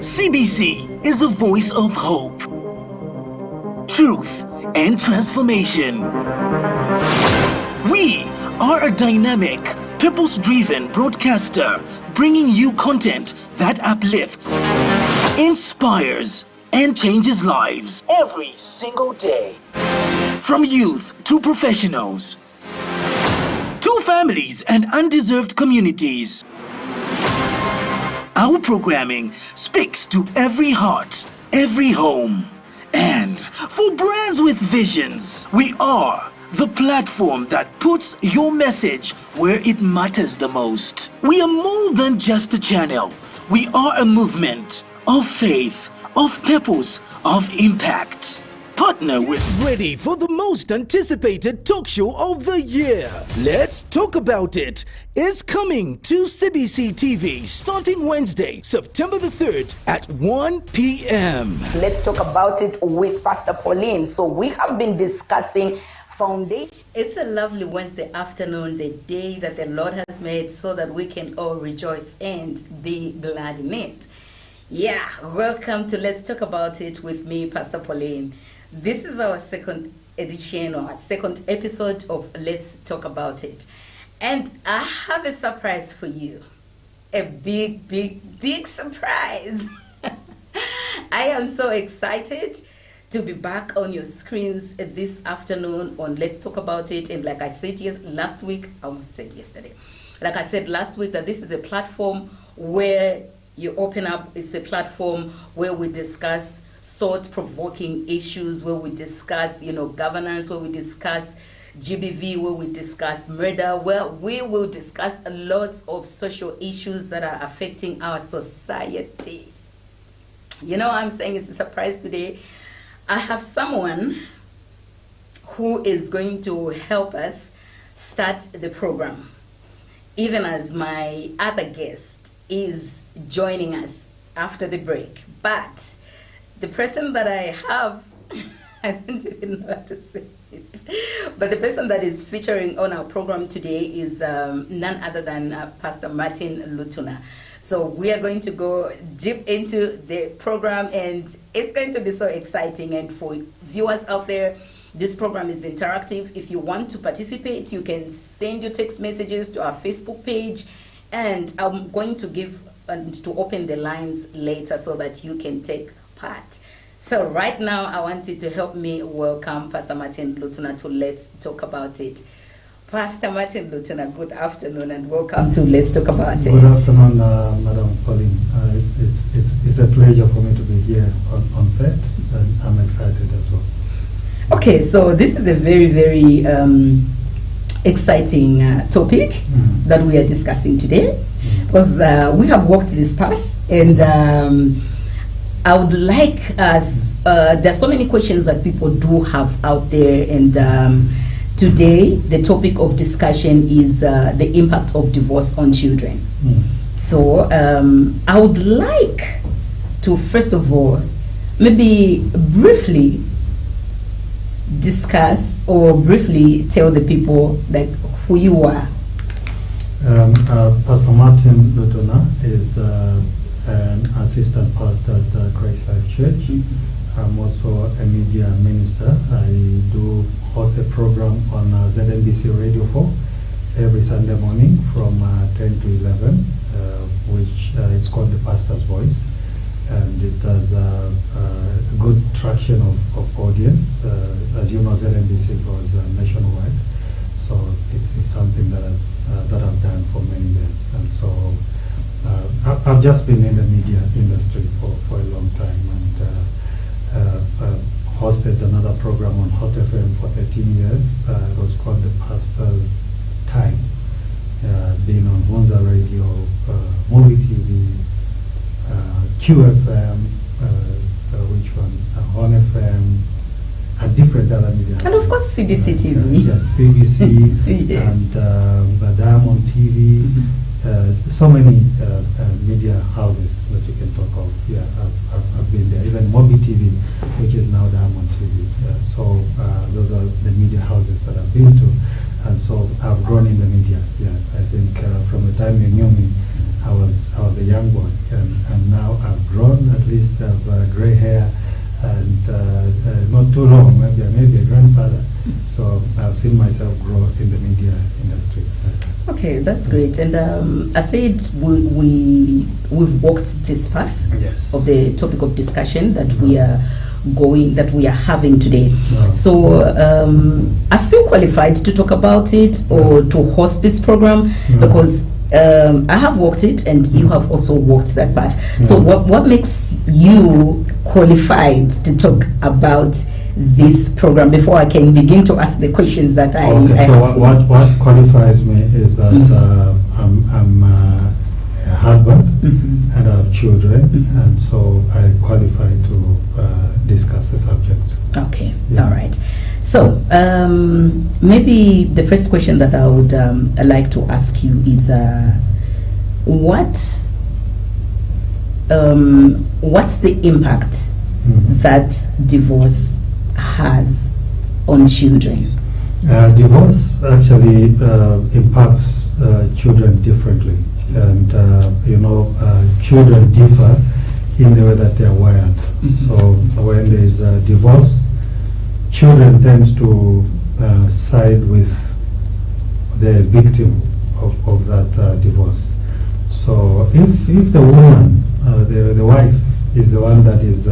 CBC is a voice of hope, truth, and transformation. We are a dynamic, purpose-driven broadcaster bringing you content that uplifts, inspires, and changes lives every single day. From youth to professionals, to families and undeserved communities. Our programming speaks to every heart, every home. And for brands with visions, we are the platform that puts your message where it matters the most. We are more than just a channel. We are a movement of faith, of purpose, of impact. Partner with. Ready for the most anticipated talk show of the year. Let's Talk About It is coming to CBC TV starting Wednesday, September the 3rd at 1 p.m. Let's talk about it with Pastor Pauline. So we have been discussing foundation. It's a lovely Wednesday afternoon, the day that the Lord has made, so that we can all rejoice and be glad in it. Yeah, welcome to Let's Talk About It with me, Pastor Pauline. This is our second edition or our second episode of Let's Talk About It. And I have a surprise for you. A big, big, big surprise. I am so excited to be back on your screens this afternoon on Let's Talk About It. And like I said last week, I almost said yesterday. Like I said last week, that this is a platform where you open up. It's a platform where we discuss thought-provoking issues, where we discuss, governance, where we discuss GBV, where we discuss murder, where we will discuss lots of social issues that are affecting our society. I'm saying it's a surprise today. I have someone who is going to help us start the program, even as my other guest is joining us after the break. But the person that I have, I don't even know how to say it, but the person that is featuring on our program today is none other than Pastor Martin Lutuna. So we are going to go deep into the program, and it's going to be so exciting. And for viewers out there, this program is interactive. If you want to participate, you can send your text messages to our Facebook page, and I'm going to give and to open the lines later so that you can take part. So right now, I want you to help me welcome Pastor Martin Lutuna to Let's Talk About It. Pastor Martin Lutuna, good afternoon and welcome to Let's Talk About It. Good afternoon, Madam Pauline. It's a pleasure for me to be here on set, and I'm excited as well. Okay, so this is a very, very exciting topic that we are discussing today, because we have walked this path, and I would like us, there are so many questions that people do have out there, and today the topic of discussion is the impact of divorce on children. So I would like to, first of all, maybe briefly discuss or briefly tell the people like who you are. Pastor Martin Lutuna is an assistant pastor at Christ Life Church. I'm also a media minister. I do host a program on ZNBC Radio 4 every Sunday morning from 10 to 11, which is called The Pastor's Voice. And it has a good traction of audience. As you know, ZNBC goes nationwide. So it's something that I've done for many years. And so I've just been in the media industry for a long time, and hosted another program on Hot FM for 13 years. It was called The Pastor's Time, being on Vonza Radio, Movie TV, QFM, which one? On FM, and different other media. And of course CBC TV. Yes, CBC, yes. And Diamond TV. So many media houses that you can talk of. Yeah, I've been there. Even Mobi TV, which is now Diamond TV. So those are the media houses that I've been to. And so I've grown in the media. Yeah, I think from the time you knew me, I was a young boy, and now I've grown, at least have gray hair and not too long, maybe a grandfather. So I've seen myself grow in the media industry. Okay, that's great. And I said we've walked this path Yes. of the topic of discussion that we are having today. Wow. So I feel qualified to talk about it or to host this program because I have walked it and you have also walked that path. So what makes you qualified to talk about this program before I can begin to ask the questions that I Okay, so have? what qualifies me is that I'm a husband and I have children, and so I qualify to discuss the subject. Okay, Yeah. all right. So maybe the first question that I would like to ask you is what's the impact that divorce has on children? Divorce actually impacts children differently, and children differ in the way that they are wired. So when there is divorce, children tend to side with the victim of that divorce. So if the woman, the wife, is the one that is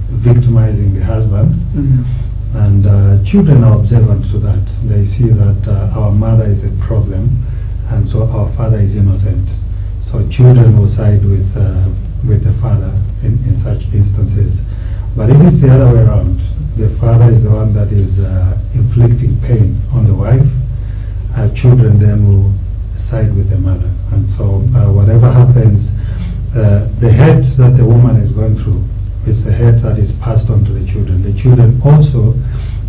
victimizing the husband, and children are observant to that. They see that our mother is a problem, and so our father is innocent. So children will side with the father in such instances. But if it's the other way around, the father is the one that is inflicting pain on the wife, children then will side with the mother. And so whatever happens, the hurt that the woman is going through is the hurt that is passed on to the children. The children also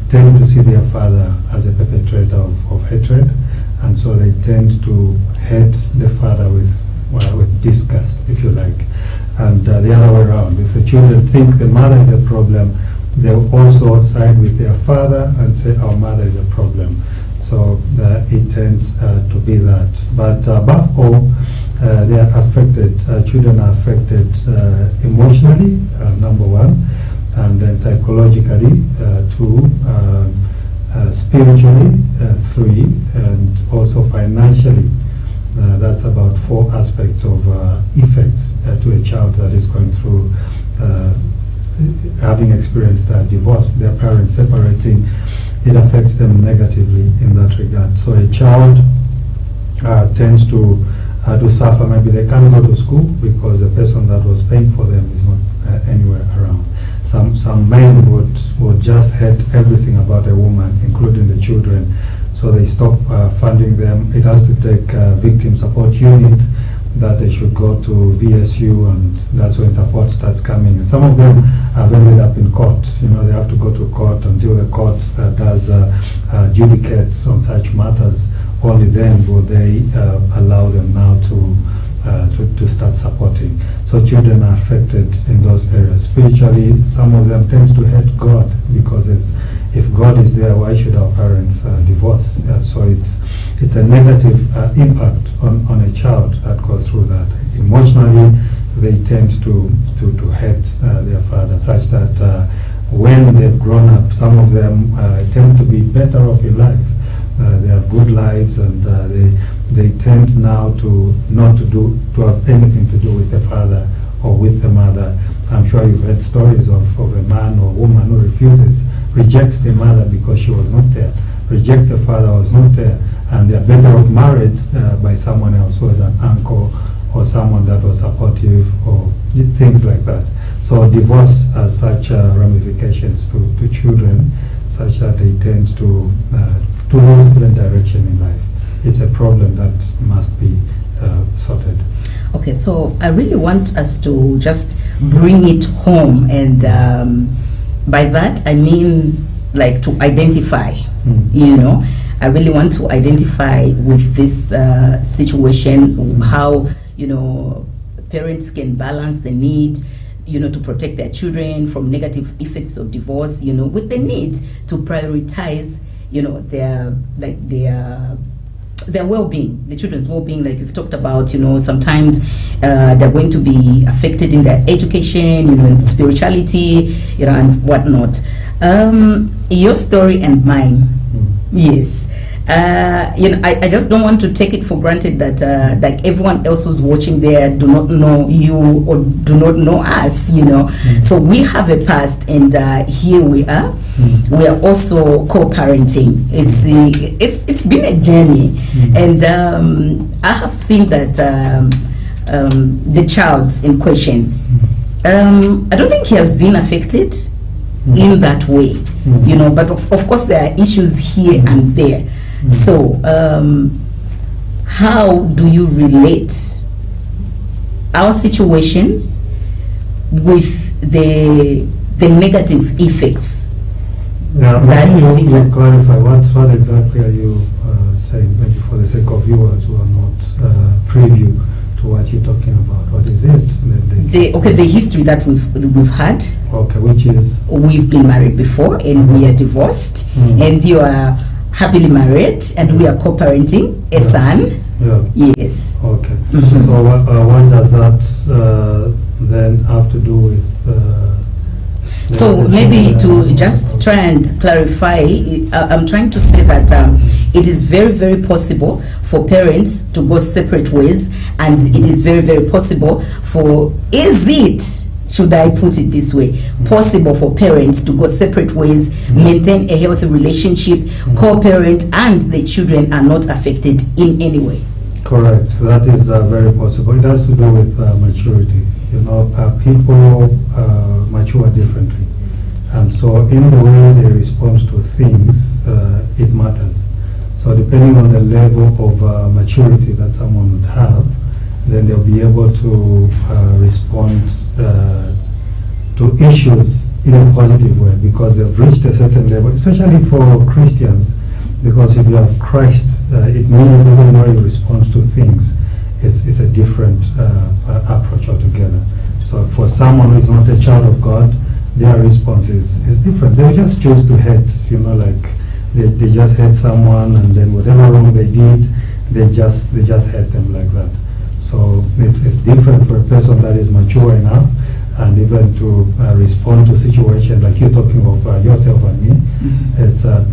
tend to see their father as a perpetrator of hatred, and so they tend to hate the father with disgust, if you like. And the other way around, if the children think the mother is a problem, they'll also side with their father and say our mother is a problem. So it tends to be that. But above all, they are affected, children are affected emotionally, number one, and then psychologically, two, spiritually, three, and also financially. That's about 4 aspects of effects to a child that is going through having experienced divorce, their parents separating. It affects them negatively in that regard. So a child tends to suffer. Maybe they can't go to school because the person that was paying for them is not anywhere around. Some men would just hate everything about a woman, including the children. So they stop funding them. It has to take victim support unit that they should go to VSU, and that's when support starts coming. Some of them have ended up in court. They have to go to court until the court does adjudicates on such matters. Only then will they allow them now to start supporting. So children are affected in those areas. Spiritually, some of them tend to hate God because if God is there, why should our parents divorce? So it's a negative impact on a child that goes through that. Emotionally, they tend to hate their father, such that when they've grown up, some of them tend to be better off in life. They have good lives, and they tend now to not to have anything to do with the father or with the mother. I'm sure you've heard stories of a man or woman who rejects the mother because she was not there, rejects the father who was not there, and they're better off married by someone else who was an uncle or someone that was supportive or things like that. So divorce has such ramifications to children, such that they tend to lose even direction in life. It's a problem that must be sorted. Okay, so I really want us to just bring it home, and by that I mean like to identify, I really want to identify with this situation, how, parents can balance the need, to protect their children from negative effects of divorce, with the need to prioritize, their well-being, the children's well-being. Like you've talked about, sometimes they're going to be affected in their education, in spirituality, and whatnot. Your story and mine, yes. I just don't want to take it for granted that like everyone else who's watching there do not know you or do not know us, So we have a past, and here we are. We are also co-parenting. It's been a journey, and I have seen that the child in question, I don't think he has been affected in that way, but of course there are issues here and there. So how do you relate our situation with the negative effects? Yeah, maybe you clarify what exactly are you saying, maybe for the sake of viewers who are not privy to what you're talking about. What is it? The history that we've had. Okay, which is? We've been married before, and we are divorced, and you are happily married, and we are co-parenting a son. Yeah. Yes. Okay. So what does that then have to do with? So maybe to just try and clarify, I'm trying to say that it is very, very possible for parents to go separate ways, and it is very, very possible should I put it this way, possible for parents to go separate ways, maintain a healthy relationship, co-parent, and the children are not affected in any way. Correct. So that is very possible. It has to do with maturity. People mature differently. And so in the way they respond to things, it matters. So depending on the level of maturity that someone would have, then they'll be able to respond to issues in a positive way because they've reached a certain level, especially for Christians, because if you have Christ, it means even though you respond to things, it's a different approach altogether. So for someone who is not a child of God, their response is different. They just choose to hate, like they just hate someone, and then whatever wrong they did, they just hate them like that. So it's different for a person that is mature enough and even to respond to situations like you're talking of yourself and me. It's a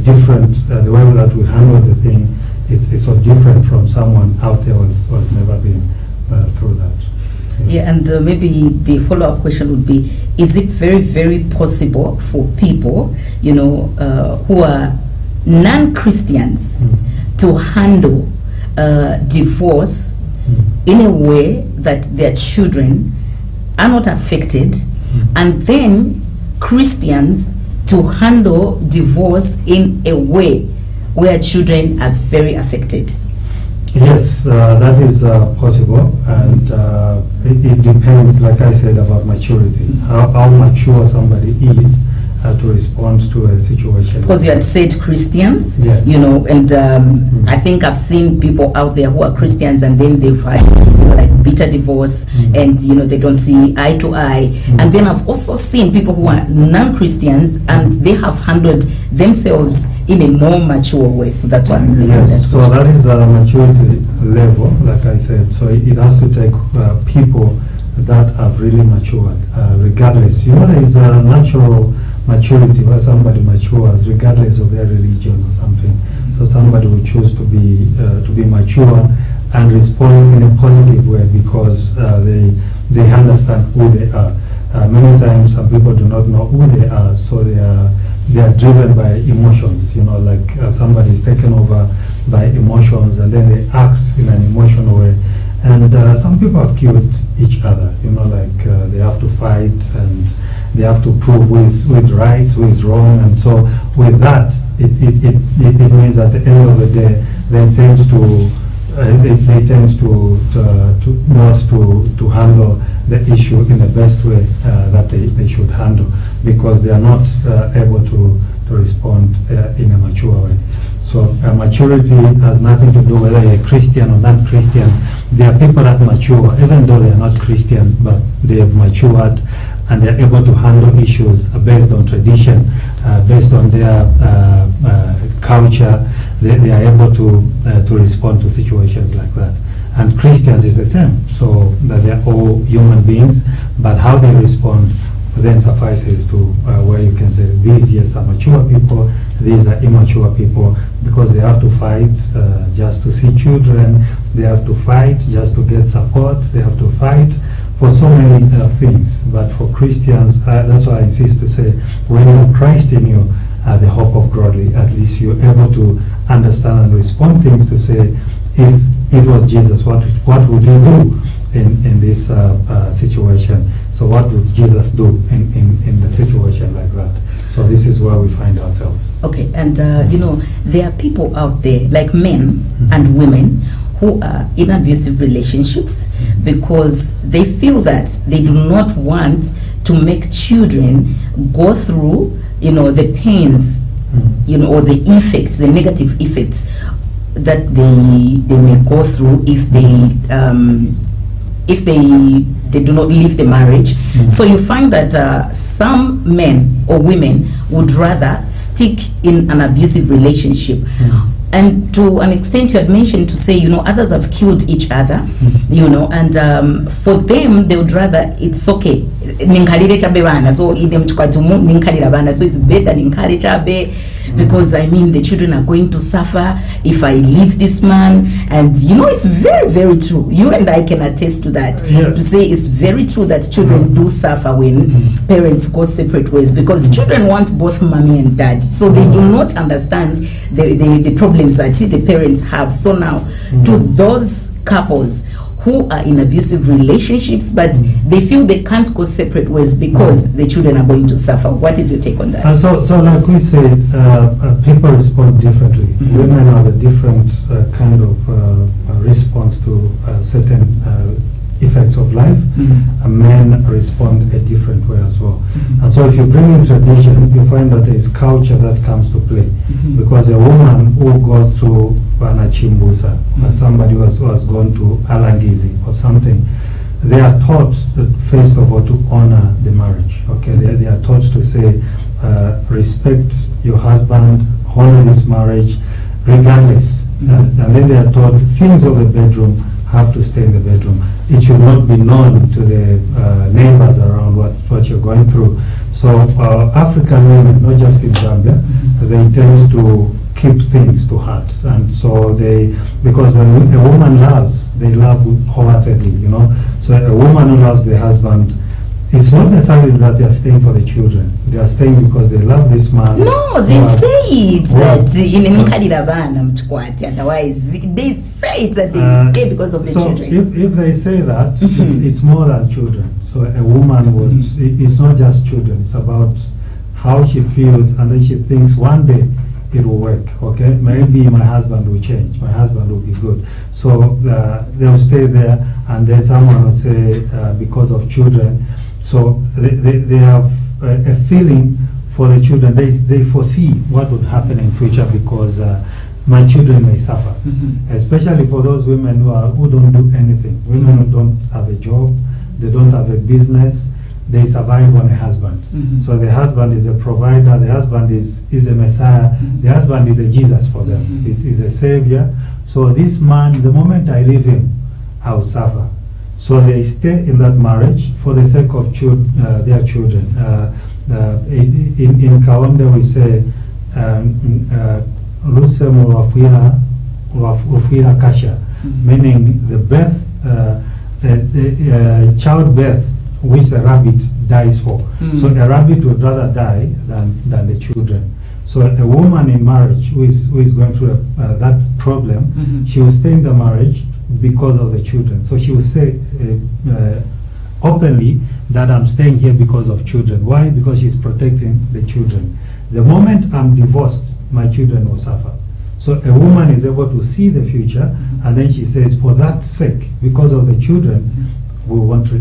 different, the way that we handle the thing is so different from someone out there who's never been through that. Yeah, and maybe the follow-up question would be, is it very, very possible for people, who are non-Christians to handle divorce in a way that their children are not affected, and then Christians to handle divorce in a way where children are very affected? Yes, that is possible, and it depends, like I said, about maturity, how mature somebody is to respond to a situation. Because you had said Christians, yes. And I think I've seen people out there who are Christians, and then they've had like bitter divorce, and they don't see eye to eye. And then I've also seen people who are non-Christians, and they have handled themselves in a more mature way. So that's what I'm Yes, that so that is a maturity level, like I said. So it has to take people that have really matured, regardless. There is a natural maturity where somebody matures regardless of their religion or something. So somebody will choose to be mature and respond in a positive way because they understand who they are. Many times some people do not know who they are, so they are driven by emotions. Like somebody is taken over by emotions, and then they act in an emotional way. And some people have killed each other. Like they have to fight, and they have to prove who is right, who is wrong. And so with that, it means at the end of the day, they tend to handle the issue in the best way that they should handle, because they are not able to respond in a mature way. So maturity has nothing to do whether you're Christian or not Christian. There are people that mature, even though they are not Christian, but they have matured and they're able to handle issues based on tradition, based on their culture. They are able to respond to situations like that. And Christians is the same. so that they're all human beings, but how they respond then suffices to where you can say these yes are mature people, these are immature people, because they have to fight just to see children, they have to fight just to get support, they have to fight for so many things. But for Christians, that's why I insist to say, when you have Christ in you, the hope of glory, at least you're able to understand and respond things to say, if it was Jesus, what would he do in this situation? So what would Jesus do in the situation like that? So this is where we find ourselves. Okay, and there are people out there, like men and women, who are in abusive relationships because they feel that they do not want to make children go through, the pains, or the effects, the negative effects that they may go through if they do not leave the marriage. So you find that some men or women would rather stick in an abusive relationship. And to an extent, you had mentioned to say, others have killed each other, and for them, they would rather, it's okay. So it's better because the children are going to suffer if I leave this man. And it's very, very true. You and I can attest to that. Yeah. To say it's very true that children do suffer when parents go separate ways, because children want both mommy and dad. So they do not understand the problems that the parents have. So now, to those couples who are in abusive relationships, but they feel they can't go separate ways because the children are going to suffer. What is your take on that? So like we said, people respond differently. Women have a different kind of response to certain effects of life. Men respond a different way as well. And so if you bring in tradition, you find that there is culture that comes to play. Because a woman who goes through Chimbusa, or somebody who has gone to Alangizi or something, they are taught, first of all, to honor the marriage. Okay, they are taught to say, respect your husband, honor this marriage, regardless. And then they are taught things of the bedroom have to stay in the bedroom. It should not be known to the neighbors around what you're going through. So African women, not just in Zambia, they tend to keep things to heart. And so because when a woman loves, they love wholeheartedly, So a woman who loves the husband, it's not necessarily that they are staying for the children. They are staying because they love this man. No, they say it that otherwise they say it that they stay because of the children. If they say that, it's more than children. So a woman would, it's not just children, it's about how she feels, and then she thinks one day it will work, okay? Maybe my husband will change, my husband will be good. So they'll stay there, and then someone will say, because of children. So they have a feeling for the children. They foresee what would happen in future because my children may suffer. Especially for those women who don't do anything. Women who don't have a job, they don't have a business, they survive on a husband. So the husband is a provider, the husband is a Messiah, the husband is a Jesus for them, is a savior. So this man, the moment I leave him, I'll suffer. So they stay in that marriage for the sake of their children. In Kaonde we say, Lusemu wafira kasha, meaning the birth, the childbirth which the rabbit dies for. So a rabbit would rather die than the children. So a woman in marriage who is going through that problem, she will stay in the marriage because of the children. So she will say openly that I'm staying here because of children. Why? Because she's protecting the children. The moment I'm divorced, my children will suffer. So a woman is able to see the future, and then she says, for that sake, because of the children, we want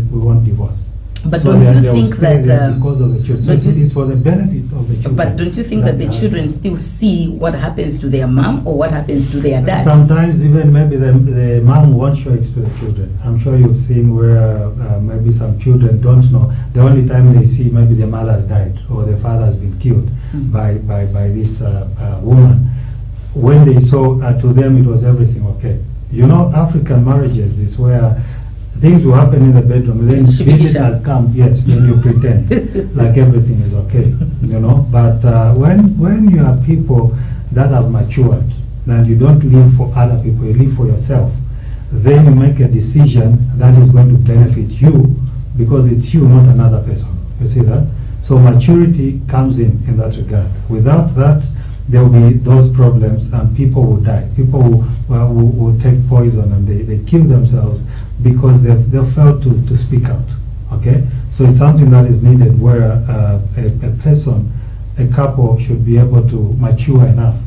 divorce. But so don't you think that because of the children, so it's for the benefit of the children? But don't you think that the children still see what happens to their mom or what happens to their dad? Sometimes even maybe the mom won't show it to the children. I'm sure you've seen where maybe some children don't know. The only time they see maybe the mother has died or the father has been killed by this woman. When they saw to them it was everything okay. African marriages is where things will happen in the bedroom. Then Should be visitors come, yes, then you pretend like everything is okay, you know. But when you are people that have matured and you don't live for other people, you live for yourself, then you make a decision that is going to benefit you because it's you, not another person. You see that? So maturity comes in that regard. Without that, there will be those problems and people will die. People will take poison and they kill themselves because they've failed to speak out. Okay? So it's something that is needed where a person, a couple should be able to mature enough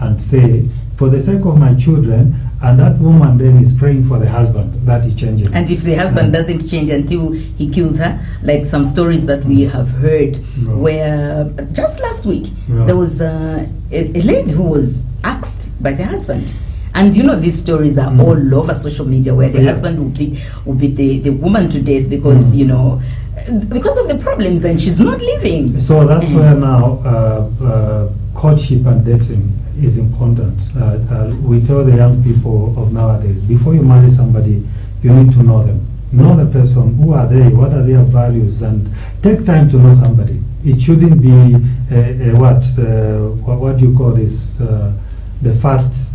and say, for the sake of my children, and that woman then is praying for the husband that he changes. And if the husband doesn't change until he kills her, like some stories that we have heard, where just last week there was a lady who was asked by the husband. And you know, these stories are all over social media where the husband will beat the woman to death because, you know, because of the problems and she's not living. So that's where now courtship and dating is important. We tell the young people of nowadays, before you marry somebody, you need to know them. Know the person, who are they, what are their values, and take time to know somebody. It shouldn't be what do you call this, the fast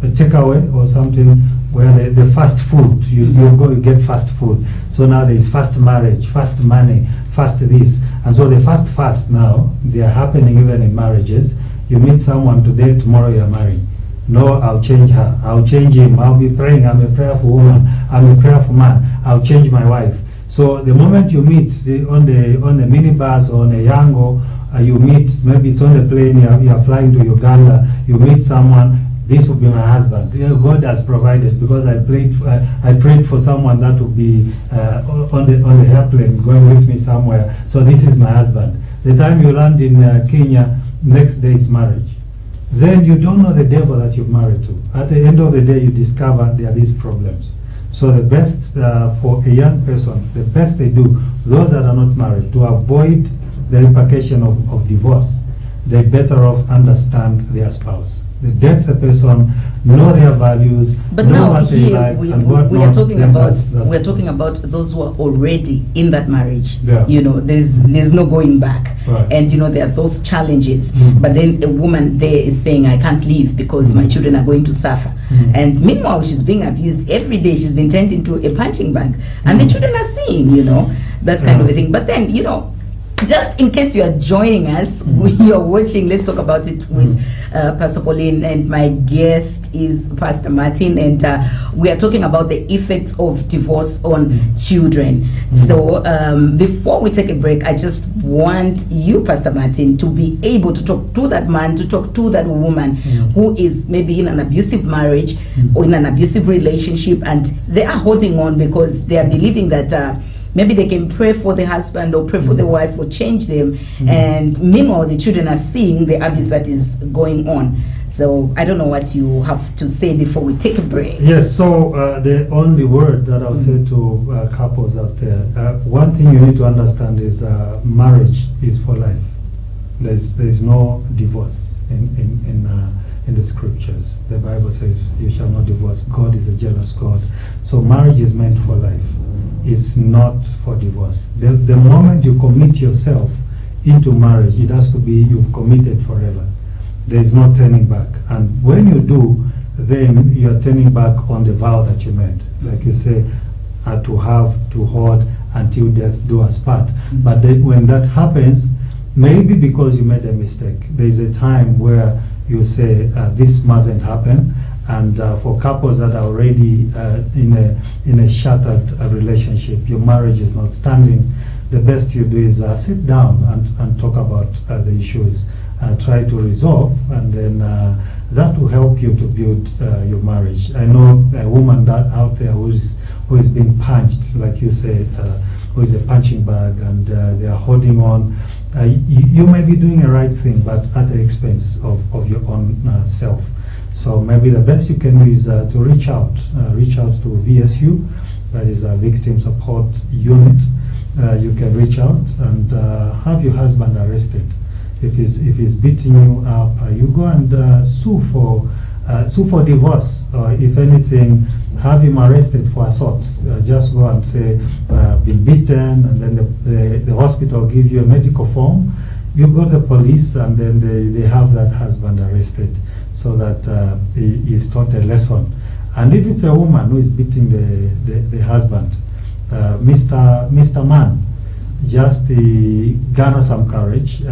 takeaway or something where the fast food, you go, you get fast food. So now there is fast marriage, fast money, fast this. And so the fast now, they are happening even in marriages. You meet someone today, tomorrow you are married. No, I'll change her, I'll change him, I'll be praying, I'm a prayerful woman, I'm a prayerful man, I'll change my wife. So the moment you meet on the minibus or on a Yango, you meet, maybe it's on the plane, you are flying to Uganda, you meet someone, this will be my husband. God has provided, because I prayed for someone that would be on the airplane going with me somewhere. So this is my husband. The time you land in Kenya, next day is marriage. Then you don't know the devil that you've married to. At the end of the day, you discover there are these problems. So the best for a young person, the best they do, those that are not married, to avoid the repercussion of divorce, they better off understand their spouse. They date a person, know their values, but know now what they here like, we and what are not. talking Then about that's we're talking about those who are already in that marriage. Yeah. You know, there's no going back. Right. And you know, there are those challenges. But then a woman there is saying, I can't leave because my children are going to suffer. And meanwhile, she's being abused every day. She's been turned into a punching bag. And the children are seeing, you know, that kind of a thing. But then, you know, just in case you are joining us, we are watching Let's Talk About It with Pastor Pauline, and my guest is Pastor Martin, and we are talking about the effects of divorce on children. So before we take a break, I just want you, Pastor Martin, to be able to talk to that man, to talk to that woman who is maybe in an abusive marriage or in an abusive relationship, and they are holding on because they are believing that maybe they can pray for the husband or pray for the wife or change them. And meanwhile, the children are seeing the abuse that is going on. So I don't know what you have to say before we take a break. Yes, so the only word that I'll say to couples out there, one thing you need to understand is marriage is for life. There's no divorce in the scriptures. The Bible says you shall not divorce. God is a jealous God. So marriage is meant for life. It's not for divorce. The moment you commit yourself into marriage, it has to be you've committed forever. There's no turning back. And when you do, then you're turning back on the vow that you made. Like you say, to have, to hold, until death do us part. But then when that happens, maybe because you made a mistake, there's a time where you say, this mustn't happen. And for couples that are already in a shattered relationship, your marriage is not standing, the best you do is sit down and talk about the issues, try to resolve, and then that will help you to build your marriage. I know a woman that out there who is being punched, like you said, who is a punching bag, and they are holding on. You may be doing a right thing, but at the expense of your own self. So maybe the best you can do is to reach out to VSU, that is a victim support unit. You can reach out and have your husband arrested. If he's beating you up, you go and sue for So for divorce, if anything, have him arrested for assault. Just go and say, been beaten, and then the hospital give you a medical form. You go to the police, and then they have that husband arrested, so that he is taught a lesson. And if it's a woman who is beating the husband, Mr. Man, just garner some courage,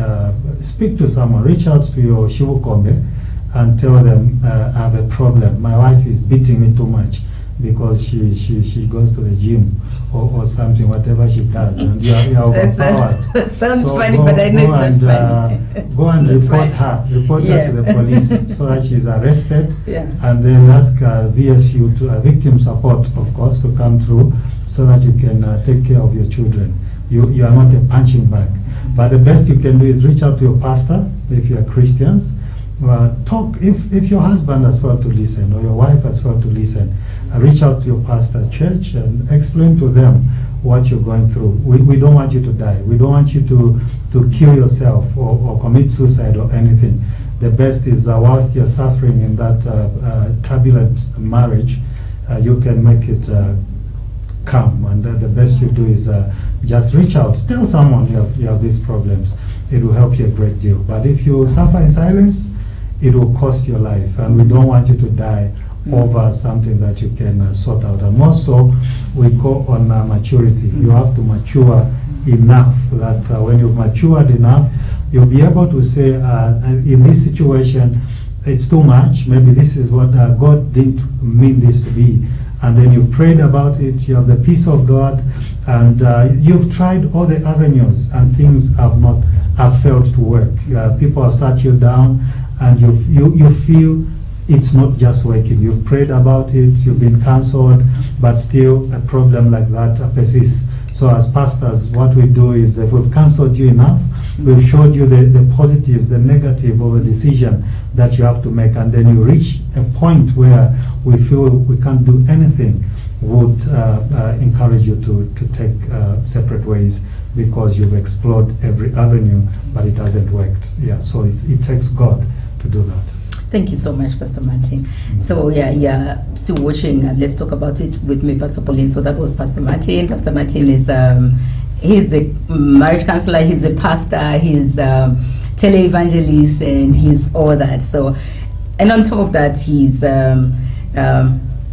speak to someone, reach out to your Shivukombe and tell them, I have a problem. My wife is beating me too much because she goes to the gym or something, whatever she does, and you are overpowered. That sounds so funny, go, but I know it's not funny. Go and report her to the police so that she's arrested, Yeah. and then ask VSU, to victim support, of course, to come through so that you can take care of your children. You are not a punching bag. But the best you can do is reach out to your pastor if you are Christians. Talk, if your husband has failed to listen or your wife has failed to listen, reach out to your pastor at church and explain to them what you're going through. We don't want you to die. We don't want you to kill yourself or commit suicide or anything. The best is whilst you're suffering in that turbulent marriage, you can make it calm. And the best you do is just reach out. Tell someone you have these problems. It will help you a great deal. But if you suffer in silence, it will cost your life, and we don't want you to die over something that you can sort out. And also, we go on maturity. You have to mature enough that when you've matured enough, you'll be able to say, in this situation, it's too much. Maybe this is what God didn't mean this to be. And then you prayed about it, you have the peace of God, and you've tried all the avenues, and things have failed to work. People have sat you down, and you feel it's not just working. You've prayed about it, you've been counseled, but still a problem like that persists. So as pastors, what we do is, if we've counseled you enough, we've showed you the positives, the negative of a decision that you have to make, and then you reach a point where we feel we can't do anything, would encourage you to take separate ways, because you've explored every avenue, but it hasn't worked. Yeah, so it takes God to do that. Thank you so much, Pastor Martin. So still watching. Let's talk about it with me, Pastor Pauline. So that was Pastor Martin. Pastor Martin is he's a marriage counselor, he's a pastor, he's televangelist, and he's all that. So, and on top of that, he's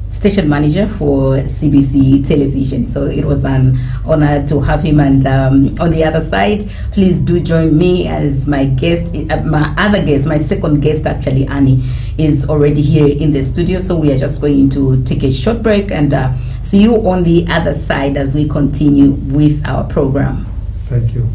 station manager for CBC television. So it was an honor to have him. And on the other side, please do join me as my guest. My other guest, my second guest actually, Annie, is already here in the studio. So we are just going to take a short break and see you on the other side as we continue with our program. Thank you.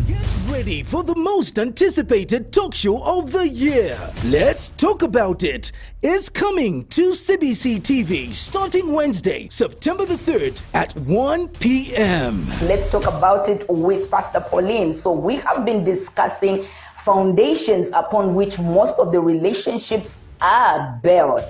Get ready for the most anticipated talk show of the year. Let's Talk About It is coming to CBC TV starting Wednesday, September the 3rd at 1 p.m. Let's talk about it with Pastor Pauline. So we have been discussing foundations upon which most of the relationships are built.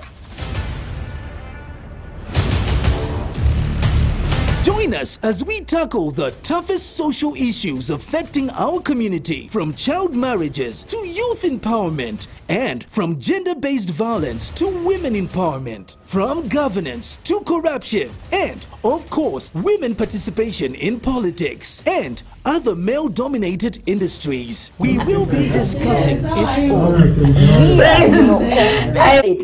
Join us as we tackle the toughest social issues affecting our community, from child marriages to youth empowerment, and from gender-based violence to women empowerment, from governance to corruption, and, of course, women participation in politics, and other male-dominated industries. We will be discussing it all.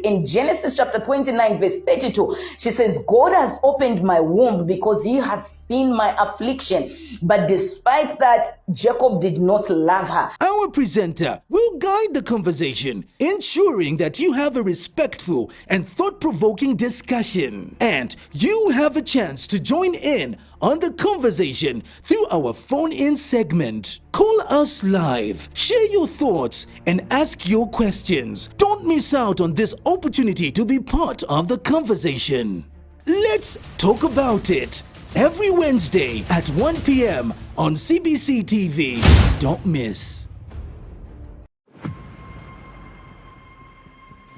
In Genesis chapter 29 verse 32, she says, God has opened my womb because he has seen my affliction. But despite that, Jacob did not love her. Our presenter will guide the conversation, ensuring that you have a respectful and thought-provoking discussion. And you have a chance to join in on the conversation through our phone-in segment. Call us live, share your thoughts, and ask your questions. Don't miss out on this opportunity to be part of the conversation. Let's talk about it. Every Wednesday at 1 p.m. on CBC TV. Don't miss.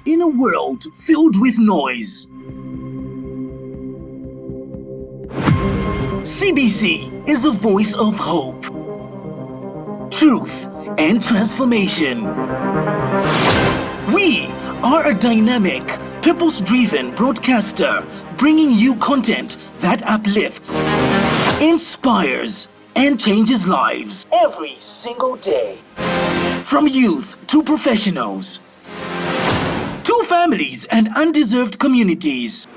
In a world filled with noise, CBC is a voice of hope, truth, and transformation. We are a dynamic, purpose-driven broadcaster bringing you content that uplifts, inspires, and changes lives every single day. From youth to professionals, to families and undeserved communities,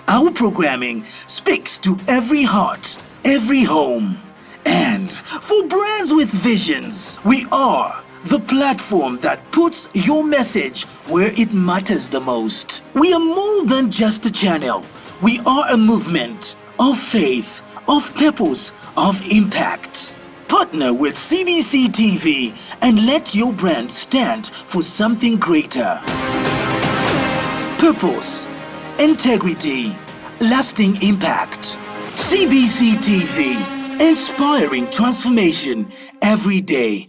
our programming speaks to every heart, every home. And for brands with visions, we are the platform that puts your message where it matters the most. We are more than just a channel. We are a movement of faith, of purpose, of impact. Partner with CBC TV and let your brand stand for something greater. Purpose, integrity, lasting impact. CBC TV, inspiring transformation every day.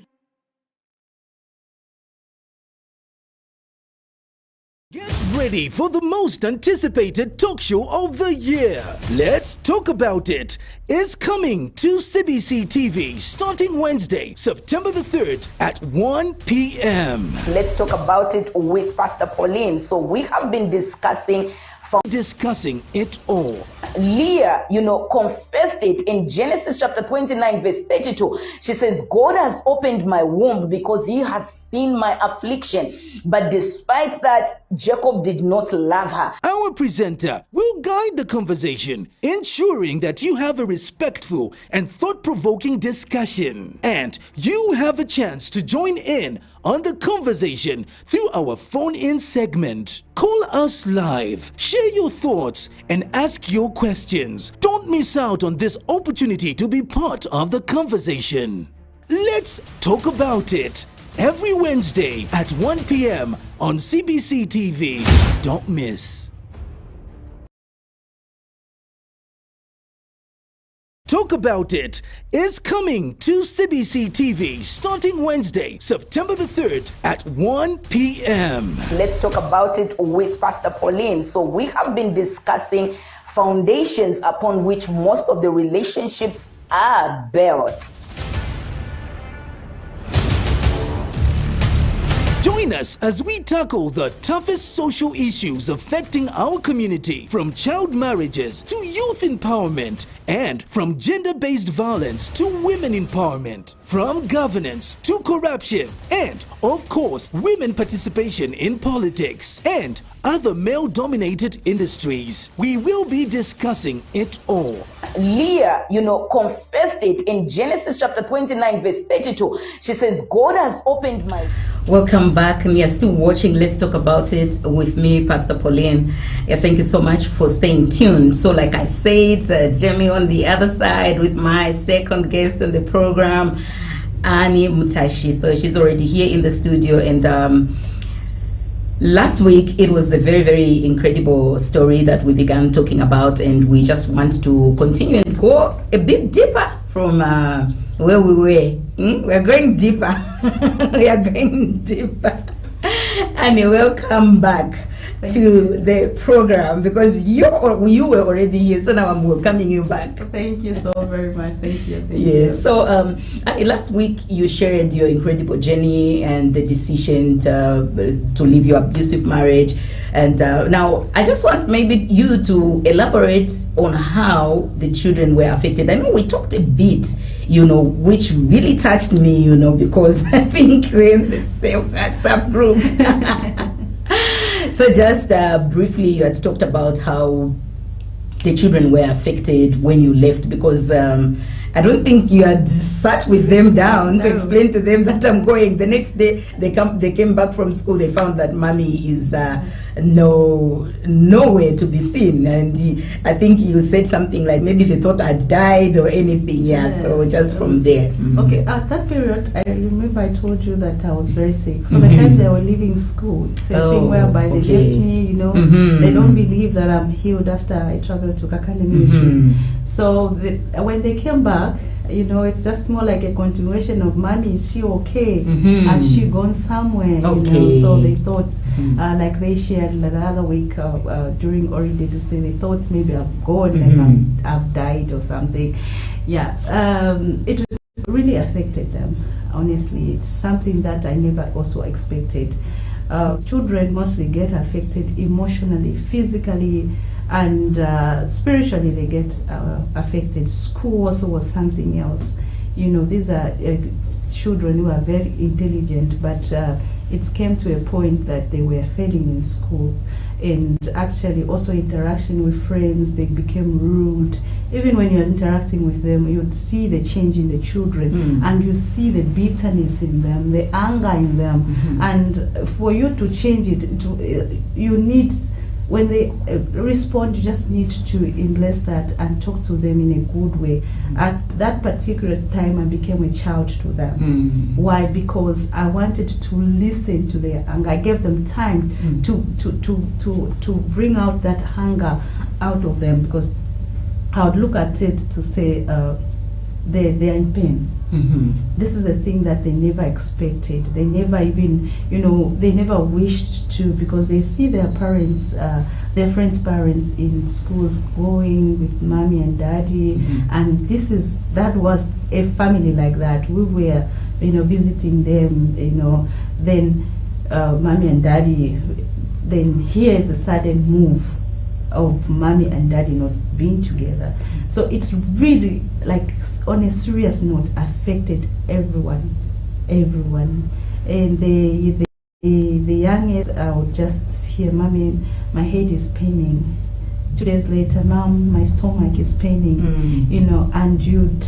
Get ready for the most anticipated talk show of the year. Let's Talk About It is coming to CBC TV starting Wednesday, September the 3rd at 1 p.m. Let's talk about it with Pastor Pauline. So we have been discussing it all. Leah, confessed it in Genesis chapter 29, verse 32. She says, God has opened my womb because he has seen my affliction. But despite that, Jacob did not love her. Our presenter will guide the conversation, ensuring that you have a respectful and thought-provoking discussion. And you have a chance to join in on the conversation through our phone-in segment. Call us live, share your thoughts, and ask your questions. Don't miss out on this opportunity to be part of the conversation. Let's Talk About It every Wednesday at 1 p.m. on CBC TV. Don't miss. Talk About It is coming to CBC TV starting Wednesday, September the 3rd at 1 p.m. Let's talk about it with Pastor Pauline. So we have been discussing foundations upon which most of the relationships are built. Join us as we tackle the toughest social issues affecting our community, from child marriages to youth empowerment, and from gender-based violence to women empowerment, from governance to corruption, and, of course, women participation in politics, and other male-dominated industries. We will be discussing it all. Leah, confessed it in Genesis chapter 29, verse 32. She says, God has opened my... Welcome back, and you're still watching Let's Talk About It with me, Pastor Pauline. Yeah, thank you so much for staying tuned. So like I said, Jamie on the other side with my second guest on the program, Annie Mutashi. So she's already here in the studio, and last week it was a very, very incredible story that we began talking about, and we just want to continue and go a bit deeper from where we were. We're going deeper. We are going deeper. And welcome back to the program, because you were already here, so now I'm welcoming you back. Thank you so very much. Thank you. Yes. So last week you shared your incredible journey and the decision to leave your abusive marriage, and now I just want maybe you to elaborate on how the children were affected. I know we talked a bit, which really touched me, because I think we're in the same WhatsApp group. So just briefly, you had talked about how the children were affected when you left, because I don't think you had sat with them down to explain to them that I'm going. The next day they came back from school, they found that mommy is nowhere to be seen, and I think you said something like maybe they thought I'd died or anything. Yes. So just from there. Okay, at that period I remember I told you that I was very sick, so the time they were leaving school, same thing whereby they left me, they don't believe that I'm healed after I traveled to Kakali Ministries. So when they came back, it's just more like a continuation of mommy, is she okay? Has she gone somewhere? So they thought, like they shared the other week during Oride to say they thought maybe I've gone, like I've died or something. It really affected them. Honestly, it's something that I never also expected. children mostly get affected emotionally, physically, and spiritually. They get affected. School also was something else. These are children who are very intelligent, but it came to a point that they were failing in school. And actually also interaction with friends, they became rude. Even when you're interacting with them, you'd see the change in the children, and you see the bitterness in them, the anger in them. And for you to change it, you need, when they respond, you just need to embrace that and talk to them in a good way. At that particular time, I became a child to them. Why? Because I wanted to listen to their anger. I gave them time to bring out that anger out of them, because I would look at it to say they are in pain. This is the thing that they never expected. They never even, they never wished to, because they see their parents, their friends' parents in schools going with mommy and daddy, and that was a family like that. We were, visiting them, then mommy and daddy, then here is a sudden move of mommy and daddy not being together. So it's really, like, on a serious note, affected everyone. And the youngest, I would just hear, mommy, my head is paining. 2 days later, mom, my stomach is paining. And you'd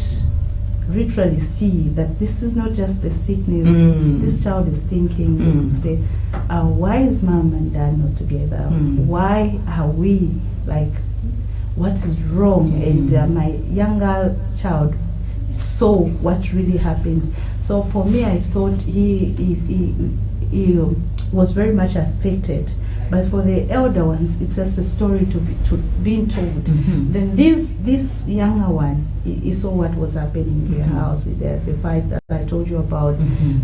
literally see that this is not just the sickness. This child is thinking to say, why is mom and dad not together? Why are we, like, what is wrong? And my younger child saw what really happened. So for me, I thought he was very much affected. But for the elder ones, it's just a story to being told. Then this younger one, he saw what was happening in their house, the fight that I told you about.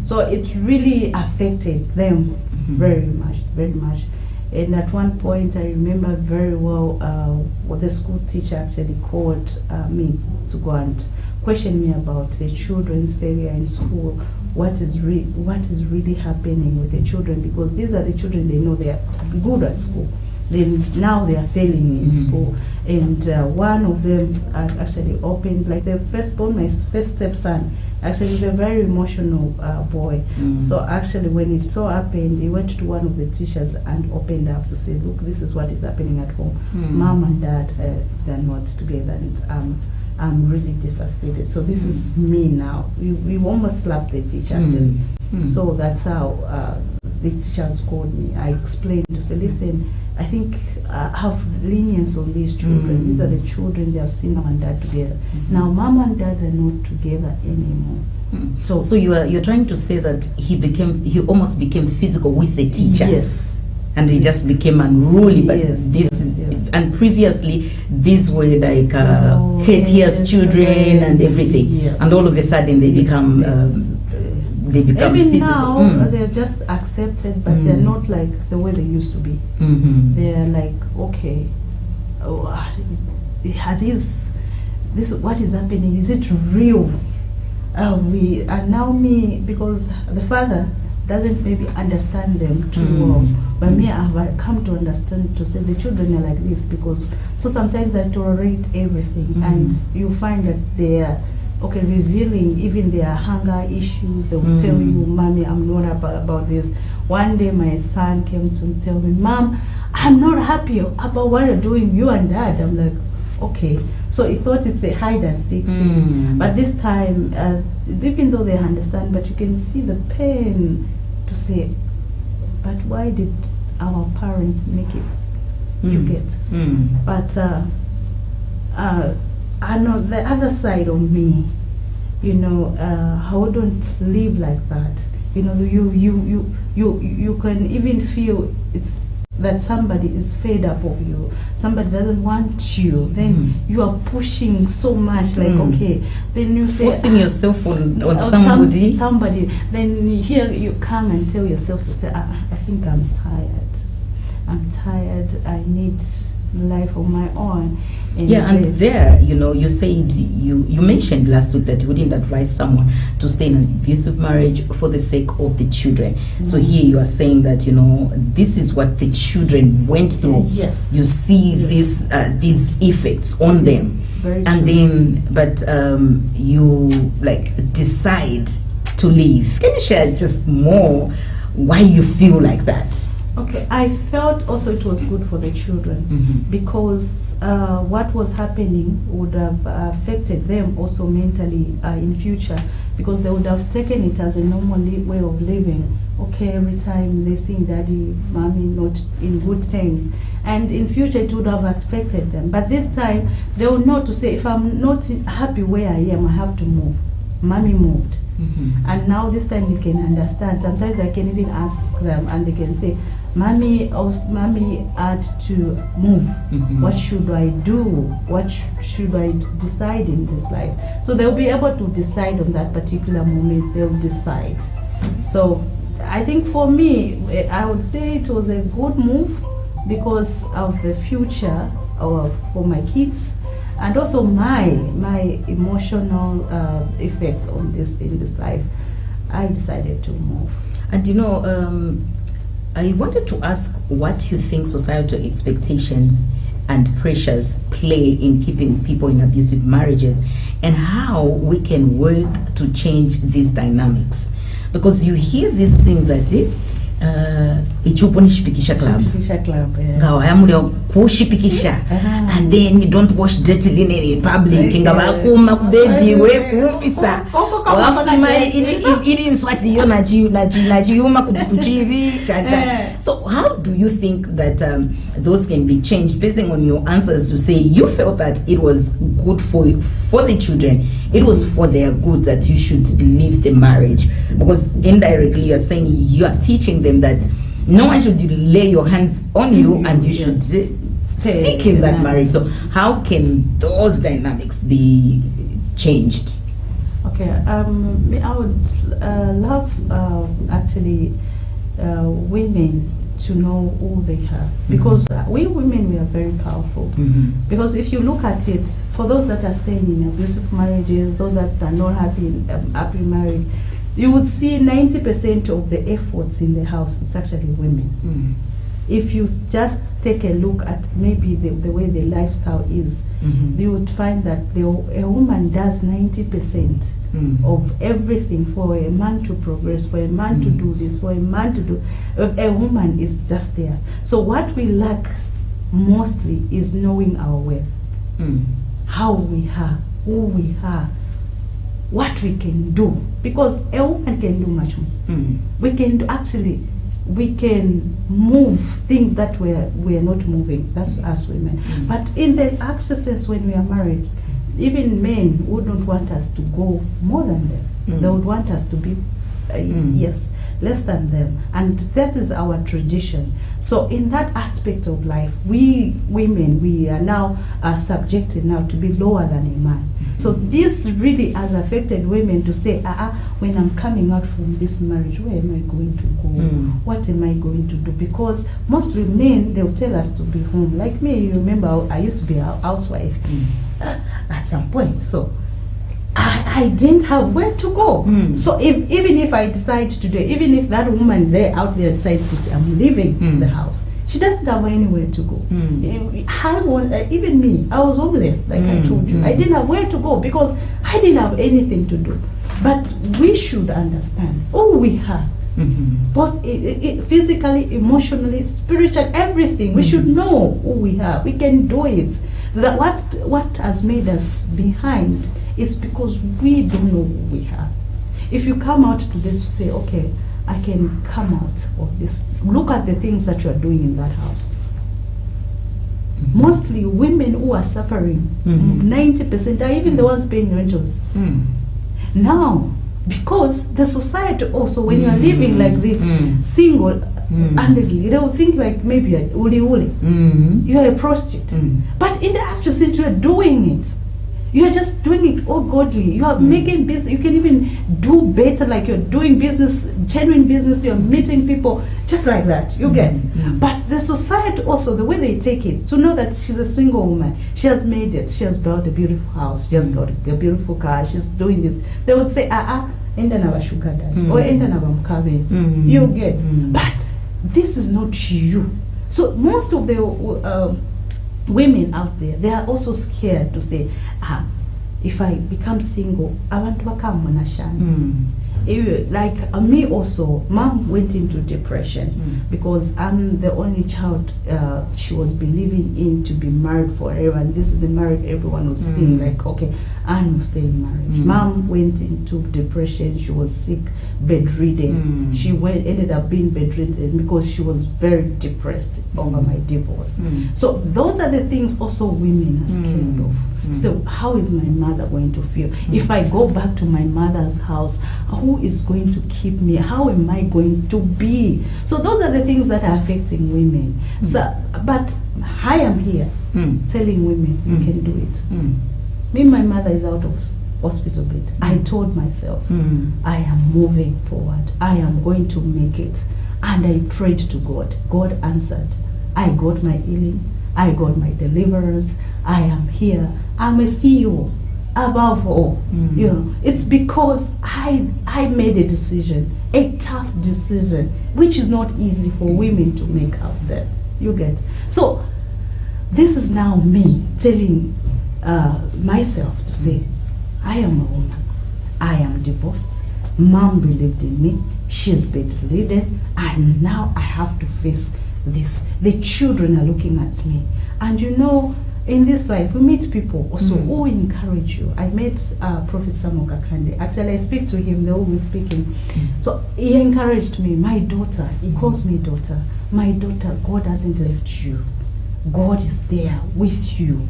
So it really affected them very much. And at one point, I remember very well, the school teacher actually called me to go and question me about the children's failure in school. What is really happening with the children? Because these are the children, they know they are good at school. Then now they are failing in school. And one of them actually opened, like the firstborn, my first stepson, actually is a very emotional boy. So actually when it so happened, he went to one of the teachers and opened up to say, look, this is what is happening at home. Mom and dad, they're not together, and I'm really devastated. So this is me now. We almost slapped the teacher actually. So that's how the teachers called me. I explained to say, listen, I think have lenience on these children. These are the children, they have seen mom and dad together. Now mom and dad are not together anymore. So you're trying to say that he almost became physical with the teacher. Yes. And he just became unruly. But Yes. And previously these were like courteous children and everything. Yes. And all of a sudden they become Even physical. now, they're just accepted, but they're not like the way they used to be. They're like, okay, are this what is happening? Is it real? And now me, because the father doesn't maybe understand them too well, but me, I've come to understand, to say the children are like this, because so sometimes I tolerate everything, and you find that they are revealing even their hunger issues. They will tell you, mommy, I'm not about this. One day my son came to tell me, mom, I'm not happy about what you're doing, you and dad. I'm like, okay. So he thought it's a hide and seek thing. But this time, even though they understand, but you can see the pain to say, but why did our parents make it? You get. But I know the other side of me, I wouldn't live like that. You can even feel it's that somebody is fed up of you, somebody doesn't want you, then you are pushing so much, like okay, then you say forcing yourself on somebody, then here you come and tell yourself to say, I think I'm tired, I need life on my own. And there, you said you mentioned last week that you wouldn't advise someone to stay in an abusive marriage for the sake of the children. So here you are saying that this is what the children went through. Yes, you see these effects on them, very and true. then you decide to leave. Can you share just more why you feel like that? Okay, I felt also it was good for the children because what was happening would have affected them also mentally in future, because they would have taken it as a normal way of living. Okay, every time they see daddy, mommy not in good terms, and in future it would have affected them. But this time they would know to say, if I'm not happy where I am, I have to move. Mommy moved. And now this time they can understand. Sometimes I can even ask them and they can say, Mommy had to move. What should I do? What should I decide in this life? So they'll be able to decide on that particular moment. They'll decide. So I think for me, I would say it was a good move because of the future for my kids, and also my emotional effects on in this life. I decided to move. And I wanted to ask what you think societal expectations and pressures play in keeping people in abusive marriages, and how we can work to change these dynamics. Because you hear these things that ichupo nishipikisha club ngawa yamuli kushipikisha, and then you don't wash dirty linen in public, ngaba kuma kubedi we kufisa wafuma ili nswati yo najiyuma kuchivi chacha. So how do you think that those can be changed, basing on your answers to say you felt that it was good for the children, it was for their good that you should leave the marriage? Because indirectly you are saying you are teaching them that no one should lay your hands on you, and you should stick in that marriage. So how can those dynamics be changed? Okay, I would love actually women to know who they are, because we women, we are very powerful. Because if you look at it, for those that are staying in abusive marriages, those that are not happy married, you would see 90% of the efforts in the house, it's actually women. If you just take a look at maybe the way the lifestyle is, you would find that a woman does 90% of everything for a man to progress, for a man to do this, for a man to do. A woman is just there. So what we lack mostly is knowing our worth, how we are, who we are, what we can do, because a woman can do much more. We can do, actually, we can move things that we're not moving. That's us women. But in the actual sense, when we are married, even men wouldn't want us to go more than them. They would want us to be less than them, and that is our tradition. So in that aspect of life, we women, we are now subjected now to be lower than a man. So this really has affected women to say, when I'm coming out from this marriage, where am I going to go? What am I going to do? Because mostly men, they'll tell us to be home. Like me, you remember, I used to be a housewife at some point. So I didn't have where to go. So even if I decide today, even if that woman out there decides to say, I'm leaving the house, she doesn't have anywhere to go. Even me, I was homeless, like I told you. I didn't have where to go because I didn't have anything to do. But we should understand who we are, both physically, emotionally, spiritually, everything. We should know who we are. We can do it. That what has made us behind is because we don't know who we are. If you come out to this to say, okay, I can come out of this, look at the things that you are doing in that house. Mostly women who are suffering, 90% are even the ones paying rentals. Now, because the society also, when you are living like this, single, handedly, they will think like maybe you're uli uli. You are a prostitute. But in the actual sense, you are doing it. You are just doing it all godly. You are making business. You can even do better, like you're doing business, genuine business. You're meeting people just like that. You get. But the society also, the way they take it, to know that she's a single woman, she has made it. She has built a beautiful house. She has got a beautiful car. She's doing this. They would say, enda na sugar daddy or enda na mkabe. You get. But this is not you. So most of the women out there, they are also scared to say, if I become single, I want to become monashan. Like me also, mom went into depression because I'm the only child she was believing in to be married forever, and this is the marriage everyone was seeing, like, okay, Anne will stay in marriage. Mom went into depression. She was sick, bedridden. She ended up being bedridden because she was very depressed over my divorce. So those are the things also women are scared of. So how is my mother going to feel? If I go back to my mother's house, who is going to keep me? How am I going to be? So those are the things that are affecting women. So, but I am here telling women you can do it. Me, my mother is out of hospital bed. I told myself, I am moving forward. I am going to make it. And I prayed to God. God answered. I got my healing. I got my deliverance. I am here. I'm a CEO. Above all, you know, it's because I made a decision, a tough decision, which is not easy for women to make out there. You get. So this is now me telling myself to say, I am a woman. I am divorced. Mom believed in me. She's bedridden, and now I have to face this. The children are looking at me, and you know, in this life, we meet people also who encourage you. I met Prophet Samuel Kakande. Actually, I speak to him, they're always speaking. So he encouraged me. My daughter, he calls me daughter. My daughter, God hasn't left you. God is there with you.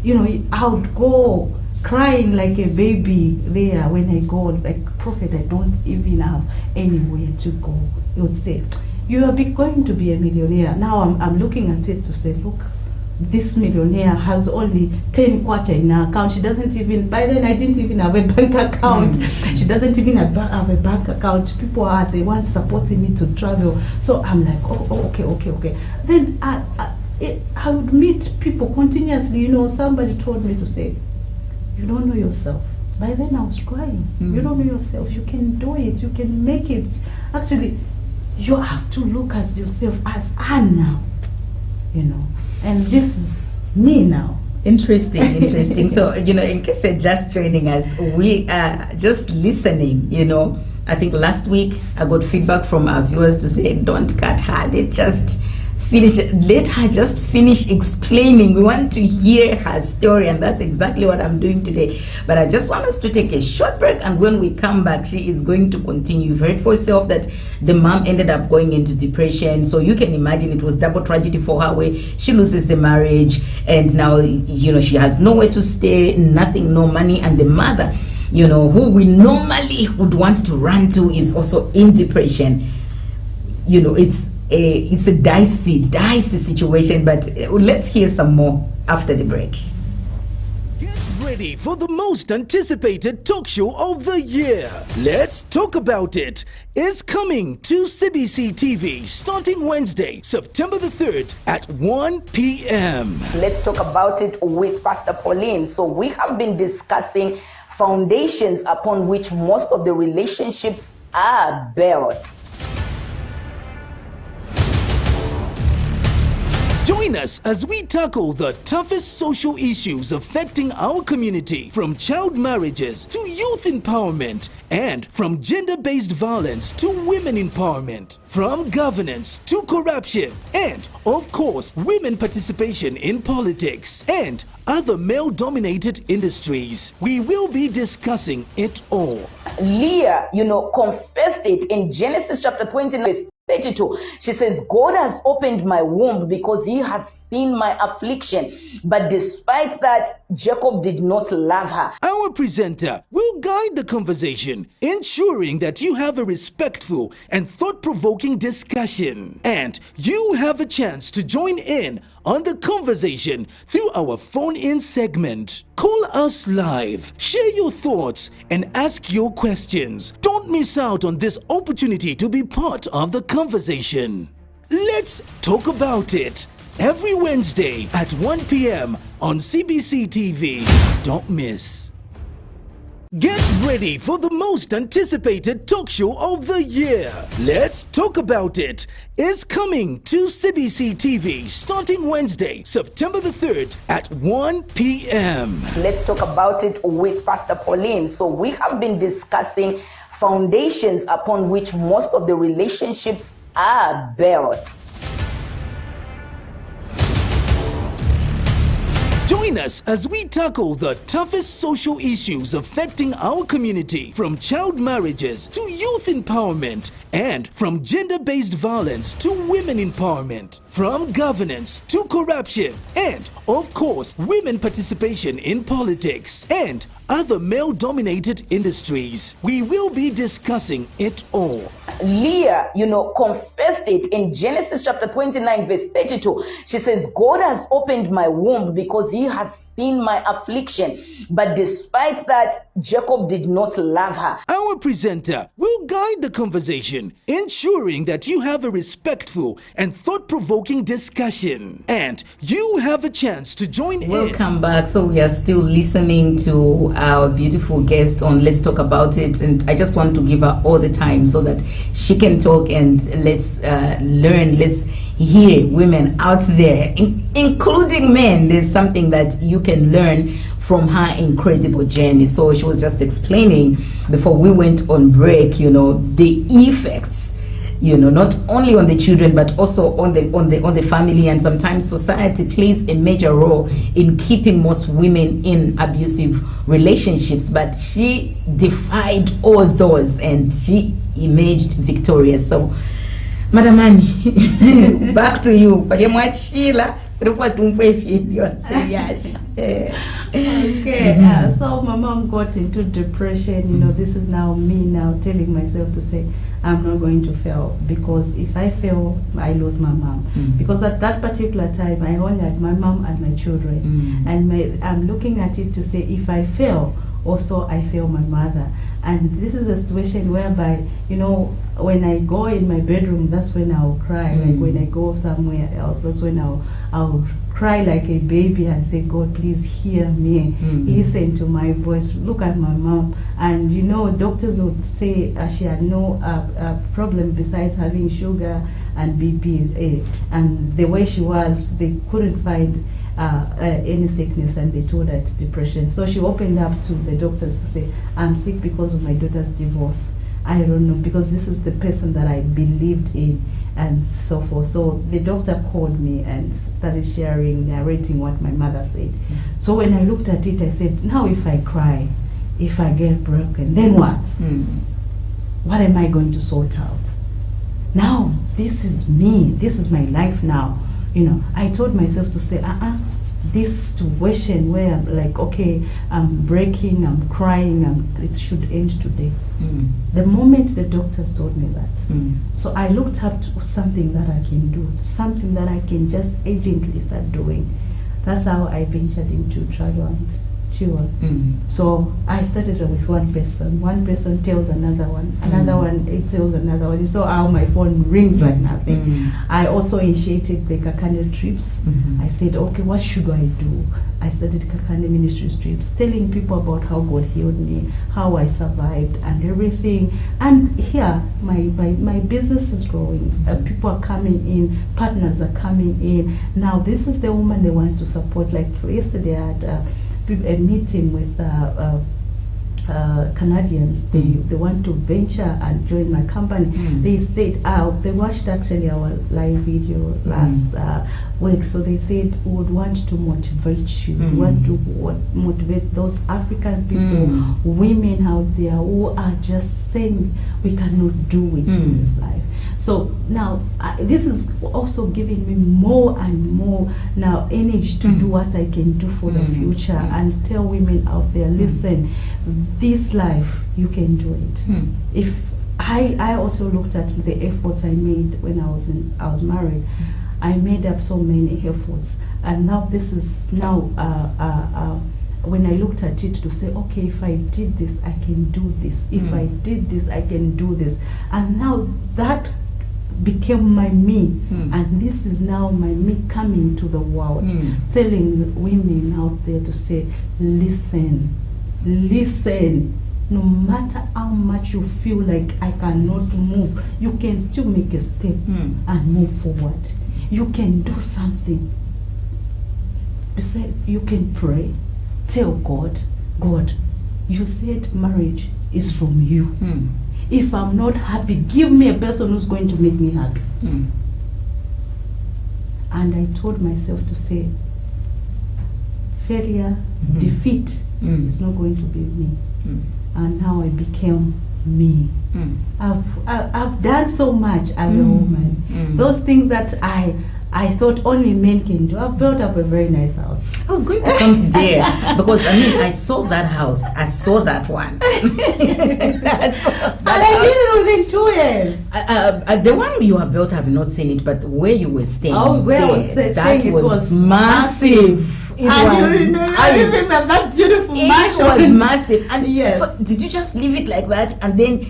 You know, I would go crying like a baby there when I go, like, Prophet, I don't even have anywhere to go. He would say, you are going to be a millionaire. Now I'm looking at it to say, look, this millionaire has only 10 kwacha in her account. She doesn't even, by then I didn't even have a bank account. She doesn't even have a bank account. People are the ones supporting me to travel. So I'm like, okay. Then I would meet people continuously. You know, somebody told me to say, you don't know yourself. By then I was crying. You don't know yourself. You can do it. You can make it. Actually, you have to look at yourself as Anne now. You know. And this is me now. Interesting. So, you know, in case you're just joining us, we are just listening, you know. I think last week I got feedback from our viewers to say, don't cut her. Let her just finish explaining. We want to hear her story, and that's exactly what I'm doing today. But I just want us to take a short break, and when we come back, she is going to continue. You've heard for yourself that the mom ended up going into depression, so you can imagine it was double tragedy for her, where she loses the marriage, and now, you know, she has nowhere to stay, nothing, no money, and the mother, you know, who we normally would want to run to, is also in depression. You know, it's a dicey situation, but let's hear some more after the break. Get ready for the most anticipated talk show of the year. Let's Talk About It is coming to CBC TV starting Wednesday, September the 3rd at 1 p.m. Let's talk about it with Pastor Pauline. So we have been discussing foundations upon which most of the relationships are built. Join us as we tackle the toughest social issues affecting our community, from child marriages to youth empowerment, and from gender-based violence to women empowerment, from governance to corruption, and, of course, women participation in politics, and other male-dominated industries. We will be discussing it all. Leah, you know, confessed it in Genesis chapter 29. 32. She says, God has opened my womb because he has seen my affliction. But despite that, Jacob did not love her. Our presenter will guide the conversation, ensuring that you have a respectful and thought-provoking discussion. And you have a chance to join in on the conversation through our phone-in segment. Call us live, share your thoughts, and ask your questions. Don't miss out on this opportunity to be part of the conversation. Let's talk about it. Every Wednesday at 1 p.m. on CBC TV. Don't miss. Get ready for the most anticipated talk show of the year. Let's Talk About It is coming to CBC TV starting Wednesday, September the 3rd at 1 p.m. Let's talk about it with Pastor Pauline. So we have been discussing foundations upon which most of the relationships are built. Join us as we tackle the toughest social issues affecting our community, from child marriages to youth empowerment, and from gender-based violence to women empowerment, from governance to corruption, and, of course, women participation in politics, and other male-dominated industries. We will be discussing it all. Leah, confessed it in Genesis chapter 29, verse 32. She says, God has opened my womb because he has seen my affliction. But despite that, Jacob did not love her. Our presenter will guide the conversation, ensuring that you have a respectful and thought-provoking discussion. And you have a chance to join in. Welcome back. So we are still listening to our beautiful guest on Let's Talk About It. And I just want to give her all the time so that she can talk, and let's learn, let's hear women out there, including men. There's something that you can learn from her incredible journey. So she was just explaining before we went on break, the effects, not only on the children but also on the family, and sometimes society plays a major role in keeping most women in abusive relationships. But she defied all those and she emerged victorious. So Madam Annie, back to you. Okay, so my mom got into depression. This is now me now telling myself to say, I'm not going to fail, because if I fail, I lose my mom. Because at that particular time, I only had my mom and my children. And I'm looking at it to say, if I fail, also I fail my mother. And this is a situation whereby, when I go in my bedroom, that's when I'll cry. Like when I go somewhere else, that's when I'll cry like a baby and say, God, please hear me. Listen to my voice. Look at my mom. And doctors would say she had no problem besides having sugar and BP. And the way she was, they couldn't find any sickness, and they told her it's depression. So she opened up to the doctors to say, I'm sick because of my daughter's divorce. I don't know, because this is the person that I believed in, and so forth. So the doctor called me and started narrating what my mother said. So when I looked at it, I said, now if I cry, if I get broken, then what? What am I going to sort out? Now, this is me. This is my life now. I told myself to say, this situation where I'm like, okay, I'm breaking, I'm crying, it should end today. The moment the doctors told me that. So I looked up to something that I can do, something that I can just agently start doing. That's how I ventured into travel and cure. So I started with one person tells another one, another one it tells another one. You saw how my phone rings like nothing. I also initiated the Kakane trips. I said, okay, what should I do? I started Kakane Ministries trips, telling people about how God healed me, how I survived and everything. And here, my business is growing. People are coming in, partners are coming in. Now this is the woman they want to support. Like yesterday I had a meeting with Canadians. They want to venture and join my company. They said they watched actually our live video last work. So they said we would want to motivate you. We want to motivate those African people, women out there who are just saying we cannot do it in this life. So now this is also giving me more and more now energy to do what I can do for the future and tell women out there, listen, this life, you can do it. If I also looked at the efforts I made when I was married. I made up so many efforts, and now this is now when I looked at it to say, okay, if I did this, I can do this. If I did this, I can do this. And now that became my me, and this is now my me coming to the world, telling women out there to say, listen, no matter how much you feel like I cannot move, you can still make a step and move forward. You can do something. Besides, you can pray. Tell God, you said marriage is from you. If I'm not happy, give me a person who's going to make me happy. And I told myself to say, failure, defeat is not going to be me. And now I became me. I've done so much as a woman. Those things that I thought only men can do. I've built up a very nice house. I was going to come there because I saw that house. I saw that one. And I did it within 2 years. The one you have built, I have not seen it, but where you were staying, where I was staying, it was massive. I remember that beautiful mansion. It was massive. And yes. So did you just leave it like that? And then,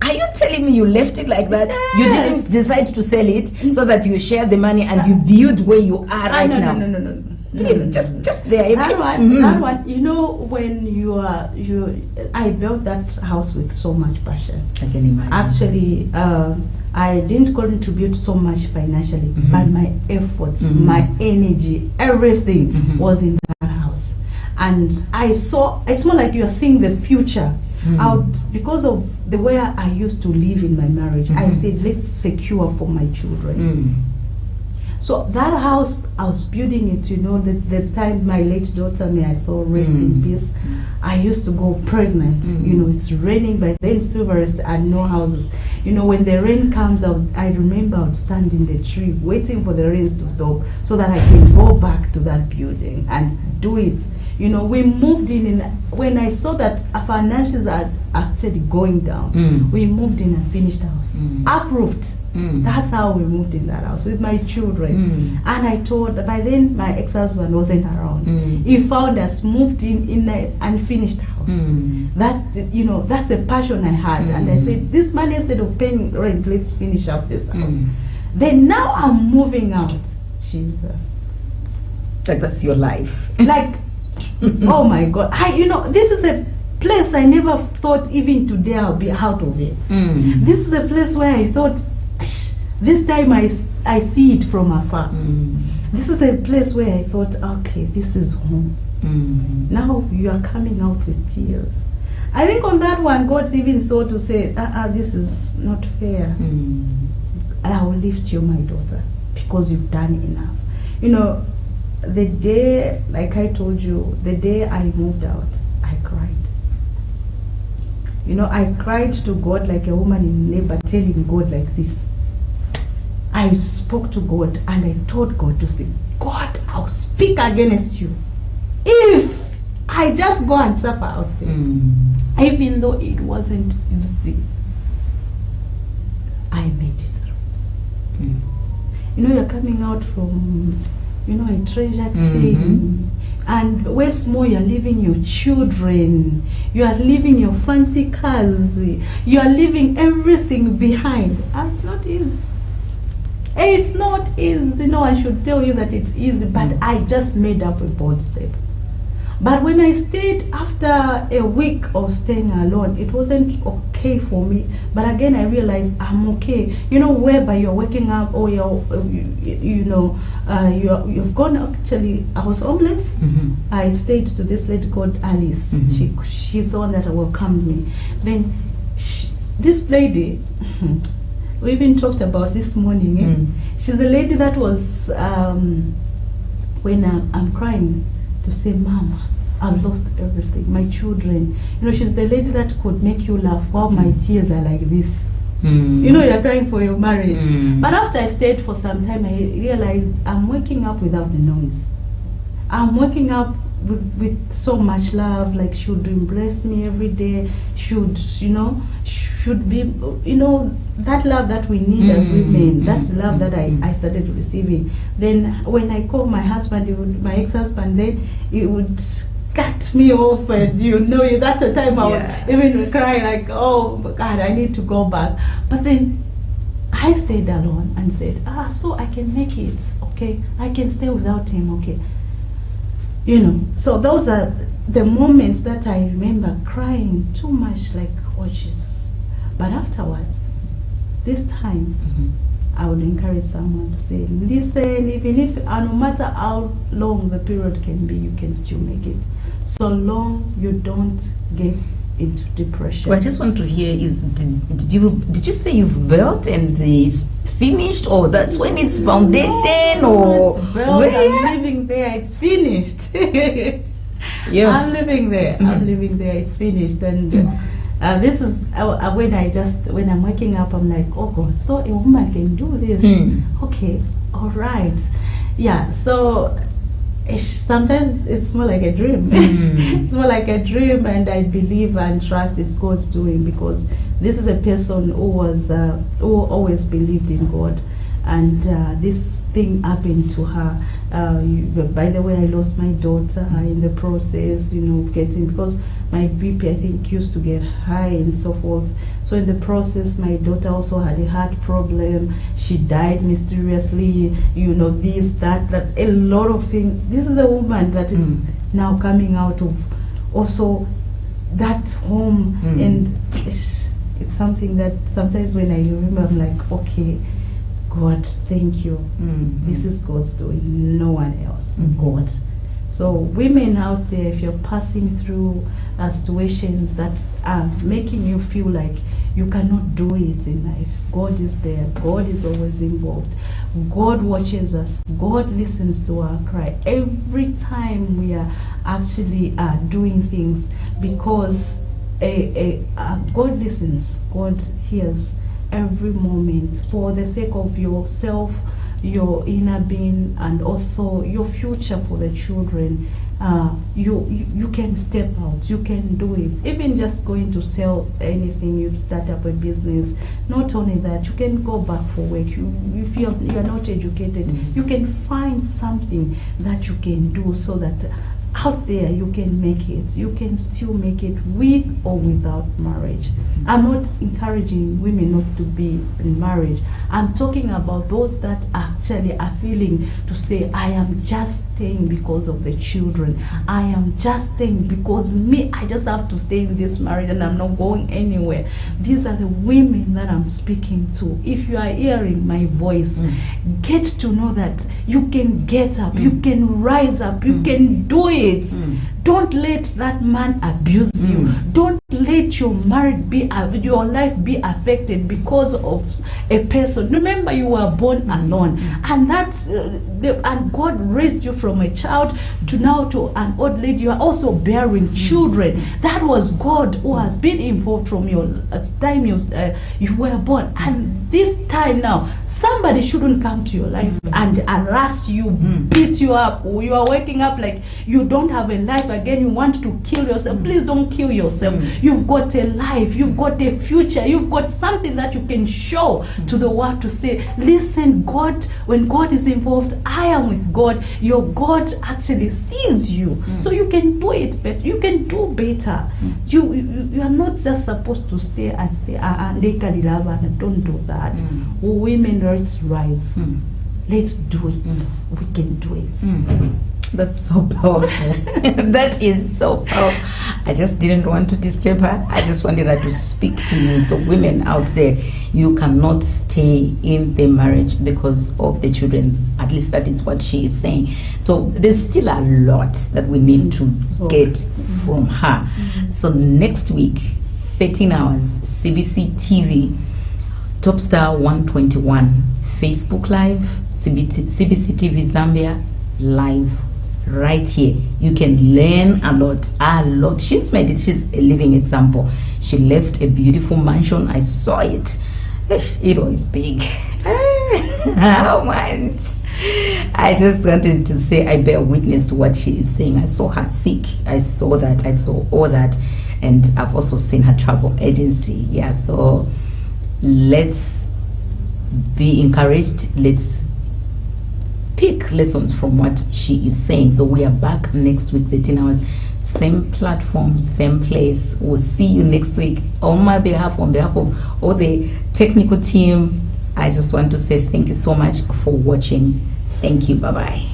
are you telling me you left it like that? Yes. You didn't decide to sell it so that you share the money and you build where you are right now? No. Please, just there. That one, you know, when I built that house with so much passion. I can imagine. Actually, I didn't contribute so much financially, but my efforts, my energy, everything was in that house. And I saw, it's more like you are seeing the future. Because of the way I used to live in my marriage, I said, let's secure for my children. So that house, I was building it, you know, the time my late daughter, may I saw rest in peace, I used to go pregnant. You know, it's raining, but then Silverest and no houses. You know, when the rain comes out, I remember I would stand in the tree waiting for the rains to stop so that I can go back to that building and do it. You know, we moved in, and when I saw that our finances are actually going down, we moved in and finished the house. Half-roofed. That's how we moved in that house with my children. And I told, by then my ex-husband wasn't around. He found us, moved in and finished the house. That's a passion I had. And I said, this money, instead of paying rent, let's finish up this house. Then now I'm moving out. Jesus. Like that's your life. Like, oh my God. This is a place I never thought even today I'll be out of it. This is a place where I thought, this time I see it from afar. This is a place where I thought, okay, this is home. Now you are coming out with tears. I think on that one, God's even so to say, this is not fair. I will lift you, my daughter, because you've done enough. You know, the day, like I told you, the day I moved out, I cried. You know, I cried to God like a woman in labor, telling God like this. I spoke to God and I told God to say, God, I'll speak against you if I just go and suffer out there. Even though it wasn't easy, I made it through. You know, you're coming out from, a treasured thing. And where small, you're leaving your children, you are leaving your fancy cars, you are leaving everything behind. And it's not easy. It's not easy. No one should tell you that it's easy, but I just made up a bold step. But when I stayed, after a week of staying alone, it wasn't okay for me. But again, I realized I'm okay. You know, whereby you're waking up, or you've gone. Actually, I was homeless. I stayed to this lady called Alice. She's the one that welcomed me. Then this lady, we even talked about this morning. she's a lady that was, when I'm crying, to say, Mama, I've lost everything, my children. You know, she's the lady that could make you laugh while my tears are like this. You know, you're crying for your marriage. But after I stayed for some time, I realized I'm waking up without the noise. I'm waking up with so much love, like she would embrace me every day, should be, that love that we need as women. That's the love that I started receiving. Then when I called my husband, my ex-husband, then he would cut me off, and that's the time I would even cry like, oh God, I need to go back. But then I stayed alone and said, so I can make it, okay? I can stay without him, okay? So those are the moments that I remember crying too much, like, oh Jesus. But afterwards, this time, I would encourage someone to say, listen, even if, no matter how long the period can be, you can still make it. So long you don't get into depression. What I just want to hear is, did you say you've built and it's finished, or that's when it's foundation, or it's built, I'm living there, it's finished. I'm living there. I'm living there, it's finished. And this is when I'm waking up, I'm like, oh God, so a woman can do this. Okay, all right. Yeah, so sometimes it's more like a dream. It's more like a dream, and I believe and trust it's God's doing, because this is a person who always believed in God, and this thing happened to her. By the way, I lost my daughter in the process, because my BP, I think, used to get high and so forth. So in the process, my daughter also had a heart problem. She died mysteriously, this, that, a lot of things. This is a woman that is now coming out of also that home. And it's something that sometimes when I remember, I'm like, okay, God, thank you. This is God's doing, no one else, God. So women out there, if you're passing through situations that are making you feel like you cannot do it in life, God is there. God is always involved. God watches us. God listens to our cry every time we are actually doing things, because God listens. God hears every moment for the sake of yourself, your inner being, and also your future for the children. You can step out, you can do it. Even just going to sell anything, you start up a business. Not only that, you can go back for work. If you're not educated, you can find something that you can do, so that out there you can make it. You can still make it with or without marriage. I'm not encouraging women not to be in marriage. I'm talking about those that actually are feeling to say, I am just staying because of the children. I am just staying because I just have to stay in this marriage and I'm not going anywhere. These are the women that I'm speaking to. If you are hearing my voice, get to know that you can get up, you can rise up, you can do it. Don't let that man abuse you. Don't let your your life be affected because of a person. Remember, you were born alone, and and God raised you from a child to now to an old lady. You are also bearing children. That was God who has been involved from your time you were born. And this time now, somebody shouldn't come to your life and harass you, beat you up. You are waking up like you don't have a life again. You want to kill yourself. Please don't kill yourself. You've got a life. You've got a future. You've got something that you can show to the world to say, listen, God, when God is involved, I am with God. Your God actually sees you. So you can do it better. You can do better. You are not just supposed to stay and say, don't do that. Women, let's rise. Let's do it. We can do it. That's so powerful. That is so powerful. I just didn't want to disturb her. I just wanted her to speak to you. So women out there, you cannot stay in the marriage because of the children. At least that is what she is saying. So there's still a lot that we need to get from her. So next week, 13 hours, CBC TV, Top Star 121, Facebook Live, CBC TV Zambia Live, right here. You can learn a lot. She's made it. She's a living example. She left a beautiful mansion. I saw it. It was big. I just wanted to say I bear witness to what she is saying. I saw her sick. I saw that. I saw all that. And I've also seen her travel agency. Yeah, so let's be encouraged. Let's pick lessons from what she is saying. So we are back next week, 13 hours. Same platform, same place. We'll see you next week. On my behalf, on behalf of all the technical team, I just want to say thank you so much for watching. Thank you. Bye-bye.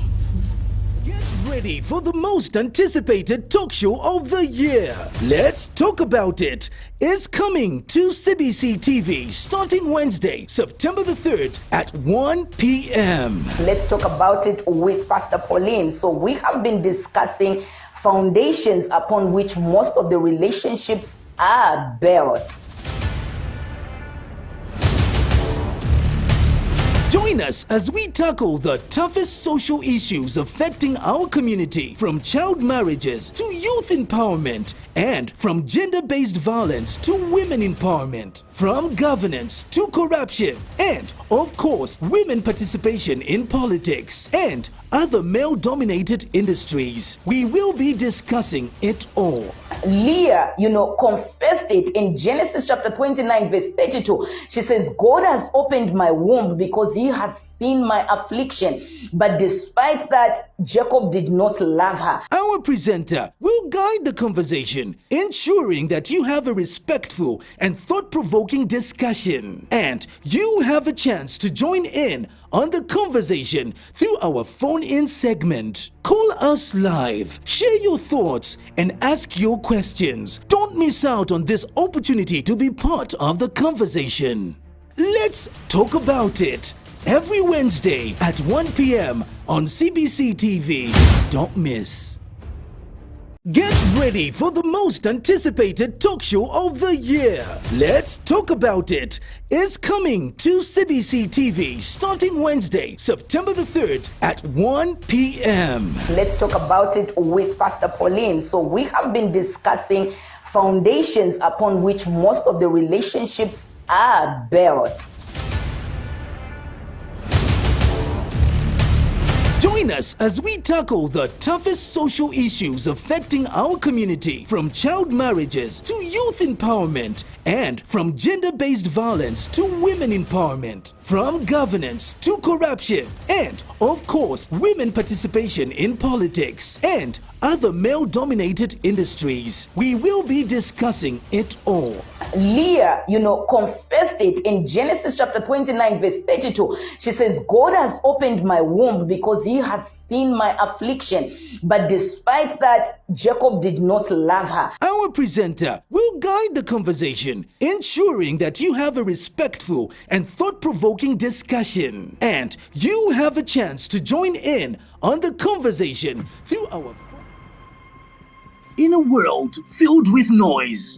Get ready for the most anticipated talk show of the year. Let's Talk About It is coming to CBC TV starting Wednesday, September the 3rd at 1 p.m. Let's talk about it with Pastor Pauline. So we have been discussing foundations upon which most of the relationships are built. Join us as we tackle the toughest social issues affecting our community, from child marriages to youth empowerment, and from gender-based violence to women empowerment, from governance to corruption, and, of course, women participation in politics, and other male-dominated industries. We will be discussing it all. Leah, confessed it in Genesis chapter 29, verse 32. She says, God has opened my womb because he has seen my affliction. But despite that, Jacob did not love her. Our presenter will guide the conversation, ensuring that you have a respectful and thought-provoking discussion. And you have a chance to join in on the conversation through our phone-in segment. Call us live, share your thoughts, and ask your questions. Don't miss out on this opportunity to be part of the conversation. Let's talk about it. Every Wednesday at 1 p.m. on CBC TV. Don't miss. Get ready for the most anticipated talk show of the year. Let's Talk About It is coming to CBC TV starting Wednesday, September the 3rd at 1 p.m. Let's talk about it with Pastor Pauline. So we have been discussing foundations upon which most of the relationships are built. Join us as we tackle the toughest social issues affecting our community, from child marriages to youth empowerment, and from gender-based violence to women empowerment, from governance to corruption, and, of course, women participation in politics, and other male-dominated industries. We will be discussing it all. Leah, confessed it in Genesis chapter 29, verse 32. She says, God has opened my womb because he has seen my affliction. But despite that, Jacob did not love her. Our presenter will guide the conversation, ensuring that you have a respectful and thought-provoking discussion. And you have a chance to join in on the conversation through our... In a world filled with noise,